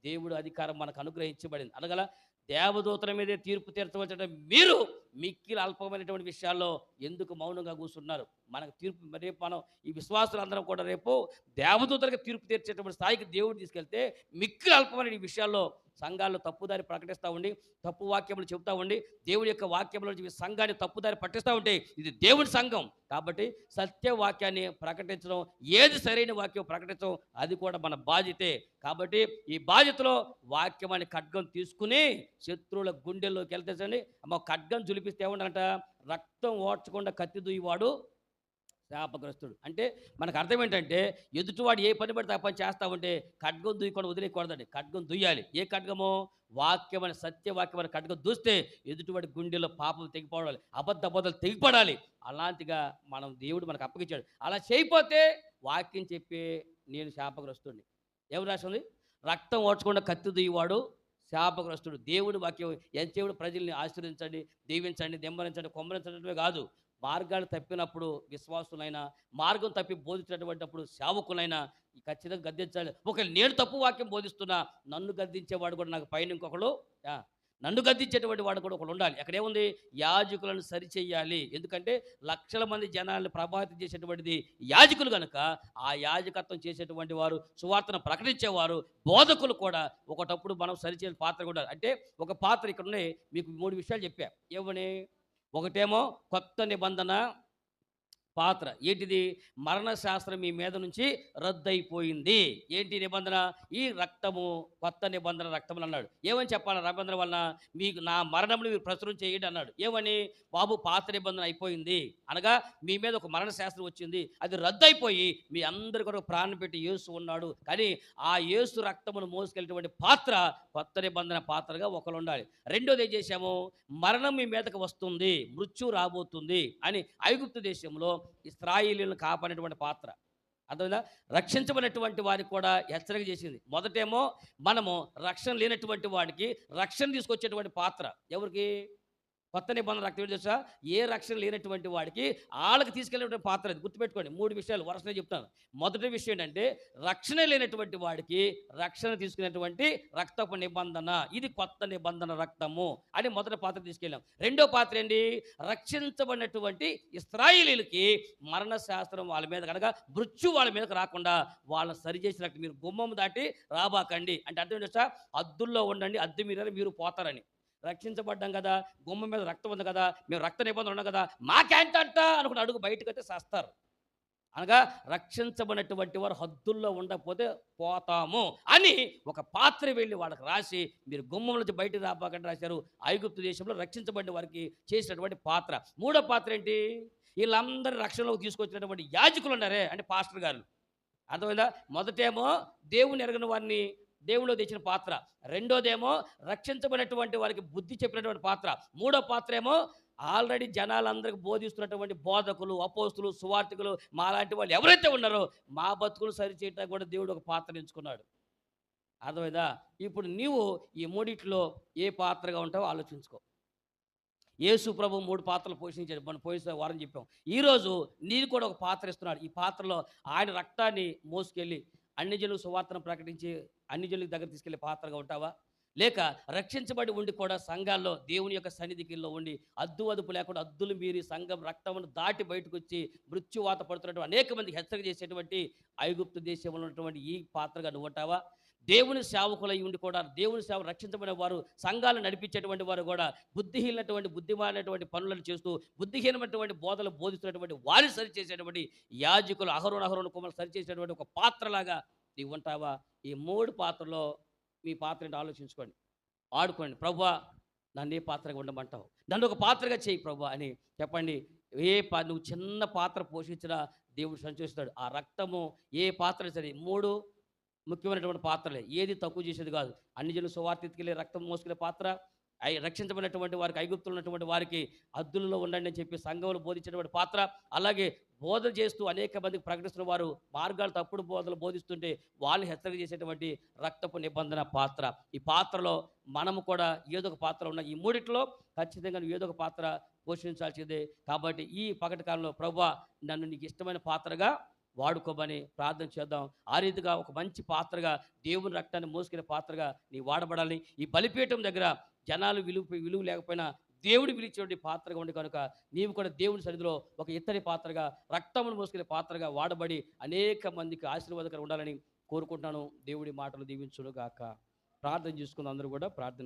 దేవుడు అధికారం మనకు అనుగ్రహించబడింది. అనగల దేవదూతల మీదే తీర్పు తీర్చవలసిన మీరు మిక్కిలి అల్పమైనటువంటి విషయాల్లో ఎందుకు మౌనంగా కూర్చున్నారు? మనకు తీర్పు రేపు మనం ఈ విశ్వాసులందరం కూడా రేపు దేవదూతలకు తీర్పు తీర్చేటువంటి స్థాయికి దేవుడు తీసుకెళ్తే మిక్కిలి అల్పమైన విషయాల్లో సంఘాల్లో తప్పుదారి ప్రకటిస్తూ ఉండి, తప్పు వాక్యములు చెబుతూ ఉండి, దేవుడి యొక్క వాక్యంలో సంఘాన్ని తప్పుదారి పట్టిస్తూ ఉంటే ఇది దేవుడి సంఘం. కాబట్టి సత్యవాక్యాన్ని ప్రకటించడం, ఏది సరైన వాక్యం ప్రకటించడం అది కూడా మన బాధ్యతే. కాబట్టి ఈ బాధ్యతలో వాక్యం అనే ఖడ్గం తీసుకుని శత్రువుల గుండెల్లోకి వెళ్తేసండి, అమ్మ ఖడ్గం జులిపిస్తే ఏమంటారంట? రక్తం ఓడ్చకుండా కత్తి దూయివాడు శాపగ్రస్తుడు. అంటే మనకు అర్థం ఏంటంటే ఎదుటివాడు ఏ పని పడితే ఆ పని చేస్తా ఉంటే ఖడ్గం దూయకుండా వదిలేయకూడదండి. ఖడ్గం దూయాలి. ఏ ఖడ్గమో? వాక్యం అని, సత్యవాక్యం అని ఖడ్గం దూస్తే ఎదుటివాడి గుండెలో పాపం తెగిపోవాలి, అబద్ధాలు తెగిపడాలి. అలాంటిగా మనం దేవుడు మనకు అప్పగించాడు. అలా చేయకపోతే వాక్యం చెప్పే నేను శాపగ్రస్తుడిని. ఎవరు రాసింది? రక్తం ఓడ్చకుండా కత్తి దూయవాడు శాపగ్రస్తుడు. దేవుడి వాక్యం ఎంతసేపుడు ప్రజల్ని ఆశీర్వదించండి, దీవించండి, దెంబరించండి, కొమ్మరించడమే కాదు, మార్గాలు తప్పినప్పుడు విశ్వాసులైనా, మార్గం తప్పి బోధించినటువంటిప్పుడు సేవకులైనా ఖచ్చితంగా గద్దించాలి. ఒకవేళ నేను తప్పు వాక్యం బోధిస్తున్నా నన్ను గద్దించేవాడు కూడా నాకు పైన ఇంకొకడు, నన్ను గద్దించేటువంటి వాడు కూడా ఒకడు ఉండాలి. అక్కడేముంది? యాజకులను సరిచేయాలి. ఎందుకంటే లక్షల మంది జనాలను ప్రభావితం చేసేటువంటిది యాజకులు కనుక ఆ యాజకత్వం చేసేటువంటి వారు, సువార్తను ప్రకటించేవారు, బోధకులు కూడా ఒకటప్పుడు మనం సరిచేయ పాత్ర కూడా. అంటే ఒక పాత్ర ఇక్కడ ఉన్నాయి. మీకు 3 విషయాలు చెప్పా. ఏమని? ఒకటేమో కొత్త నిబంధన పాత్ర. ఏంటిది? మరణశాస్త్రం మీ మీద నుంచి రద్దయిపోయింది. ఏంటి నిబంధన? ఈ రక్తము, కొత్త నిబంధన రక్తములు అన్నాడు. ఏమని చెప్పాలి? నిబంధన వలన మీకు నా మరణమును మీరు ప్రచురం చేయండి అన్నాడు. ఏమని? బాబు పాత నిబంధన అయిపోయింది, అనగా మీ మీద ఒక మరణశాస్త్రం వచ్చింది, అది రద్దయిపోయి మీ అందరి కొరకు ప్రాణం పెట్టి యేసు ఉన్నాడు. కానీ ఆ యేసు రక్తమును మోసుకెళ్ళేటువంటి పాత్ర కొత్త నిబంధన పాత్రగా ఒకరు ఉండాలి. రెండోది ఏం చేశాము? మరణం మీ మీదకి వస్తుంది, మృత్యు రాబోతుంది అని ఐగుప్తు దేశంలో ఇశ్రాయేలీయులను కాపాడేటువంటి పాత్ర. అర్థమైందా? రక్షించబడినటువంటి వారికి కూడా హెచ్చరిక చేసింది. మొదటేమో మనము రక్షణ లేనటువంటి వాడికి రక్షణ తీసుకొచ్చేటువంటి పాత్ర. ఎవరికి? కొత్త నిబంధన రక్తం తెలుసా? ఏ రక్షణ లేనటువంటి వాడికి వాళ్ళకి తీసుకెళ్ళేటువంటి పాత్ర. అది గుర్తుపెట్టుకోండి. 3 విషయాలు వరుసనే చెప్తాను. మొదటి విషయం ఏంటంటే రక్షణ లేనటువంటి వాడికి రక్షణ తీసుకునేటువంటి రక్తపు నిబంధన, ఇది కొత్త నిబంధన రక్తము అని మొదటి పాత్ర తీసుకెళ్ళాం. రెండో పాత్ర ఏంటి? రక్షించబడినటువంటి ఇశ్రాయేలీయులకి మరణశాస్త్రం వాళ్ళ మీద కనుక మృత్యు వాళ్ళ మీదకి రాకుండా వాళ్ళని సరిచేసినట్టు మీరు గుమ్మం దాటి రాబాకండి అంటే అర్థం తెలుసా? అద్దుల్లో ఉండండి, అద్దె మీరు పోతారని. రక్షించబడ్డాం కదా, గుమ్మం మీద రక్తం ఉంది కదా, మేము రక్త నిబంధన ఉన్నాం కదా, మాకేంటంట అనుకుని అడుగు బయటకు అయితే చేస్తారు. అనగా రక్షించబడినటువంటి వారు హద్దుల్లో ఉండకపోతే పోతాము అని ఒక పాత్ర వెళ్ళి వాళ్ళకి రాసి, మీరు గుమ్మం నుంచి బయటకు రాబాకంటే రాశారు. ఐగుప్తు దేశంలో రక్షించబడిన వారికి చేసినటువంటి పాత్ర. మూడో పాత్ర ఏంటి? వీళ్ళందరూ రక్షణలోకి తీసుకొచ్చినటువంటి యాజకులు ఉన్నారే, అంటే పాస్టర్ గారు. అర్థమైందా? మొదటేమో దేవుని ఎరగని వారిని దేవుళ్ళు తెచ్చిన పాత్ర, రెండోదేమో రక్షించబడినటువంటి వారికి బుద్ధి చెప్పినటువంటి పాత్ర, మూడో పాత్ర ఏమో ఆల్రెడీ జనాలందరికీ బోధిస్తున్నటువంటి బోధకులు, అపోస్తులు, సువార్థికులు, మాలాంటి వాళ్ళు ఎవరైతే ఉన్నారో మా బతుకులు సరిచేయటానికి కూడా దేవుడు ఒక పాత్ర ఎంచుకున్నాడు. అర్థమైందా? ఇప్పుడు నీవు ఈ మూడిట్లో ఏ పాత్రగా ఉంటావో ఆలోచించుకో. యేసు ప్రభు 3 పాత్రలు పోషించాడు, మనం పోయిన వారం చెప్పాం. ఈరోజు నీకు కూడా ఒక పాత్ర ఇస్తున్నాడు. ఈ పాత్రలో ఆయన రక్తాన్ని మోసుకెళ్ళి అన్ని జనులకు సువార్తను ప్రకటించి అన్ని జనులకు దగ్గర తీసుకెళ్లే పాత్రగా ఉంటావా? లేక రక్షించబడి ఉండి కూడా సంఘాల్లో దేవుని యొక్క సన్నిధికిల్లో ఉండి అదుపు లేకుండా అద్దులు మీరి సంఘం రక్తమును దాటి బయటకు వచ్చి మృత్యువాత పడుతున్నటువంటి అనేక మందికి హెచ్చరిక చేసేటువంటి ఐగుప్తు దేశంలో ఉన్నటువంటి ఈ పాత్రగా నువ్వు ఉంటావా? దేవుని సేవకులై ఉండి కూడా దేవుని సేవ రక్షించబడిన వారు, సంఘాలను నడిపించేటువంటి వారు కూడా బుద్ధిహీనటువంటి బుద్ధిమానటువంటి పనులను చేస్తూ బుద్ధిహీనమైనటువంటి బోధలు బోధిస్తున్నటువంటి వారిని సరిచేసేటువంటి యాజకులు, అహరోను కుమారులు సరిచేసేటువంటి ఒక పాత్రలాగా నీవు ఉంటావా? ఈ 3 పాత్రలో మీ పాత్ర ఏంటో ఆలోచించుకోండి, ఆడుకోండి. ప్రభువా, నన్ను ఏ పాత్రగా ఉండమంటావు? నన్ను ఒక పాత్రగా చేయి ప్రభువా అని చెప్పండి. నువ్వు చిన్న పాత్ర పోషించినా దేవుడు సంతోషిస్తాడు. ఆ రక్తము ఏ పాత్ర సరే, 3 ముఖ్యమైనటువంటి పాత్రలే, ఏది తక్కువ చేసేది కాదు. అన్ని జనులు సువార్తెత్తుకెళ్ళే రక్తం మోసుకునే పాత్ర, రక్షించబడినటువంటి వారికి, ఐగుప్తులు ఉన్నటువంటి వారికి హద్దులలో ఉండండి అని చెప్పి సంఘంలో బోధించినటువంటి పాత్ర, అలాగే బోధన చేస్తూ అనేక మందికి ప్రకటిస్తున్న వారు మార్గాలు తప్పుడు బోధలు బోధిస్తుంటే వాళ్ళు హెచ్చరిక చేసేటువంటి రక్తపు నిబంధన పాత్ర. ఈ పాత్రలో మనము కూడా ఏదో ఒక పాత్ర ఉన్న ఈ మూడిట్లో ఖచ్చితంగా ఏదో ఒక పాత్ర పోషించాల్సిందే. కాబట్టి ఈ పగటి కాలంలో ప్రభువా, నన్ను నీకు ఇష్టమైన పాత్రగా వాడుకోమని ప్రార్థన చేద్దాం. ఆ రీతిగా ఒక మంచి పాత్రగా, దేవుని రక్తాన్ని మోసుకునే పాత్రగా నీ వాడబడాలి. ఈ బలిపీఠం దగ్గర జనాలు విలువ లేకపోయినా దేవుడు పిలిచేటువంటి పాత్రగా ఉండి కనుక నీవు కూడా దేవుని సన్నిధిలో ఒక ఇత్తడి పాత్రగా, రక్తమును మోసుకునే పాత్రగా వాడబడి అనేక మందికి ఆశీర్వాదకరంగా ఉండాలని కోరుకుంటున్నాను. దేవుడి మాటలు దీవించును గాక. ప్రార్థన చేసుకున్న అందరూ కూడా ప్రార్థన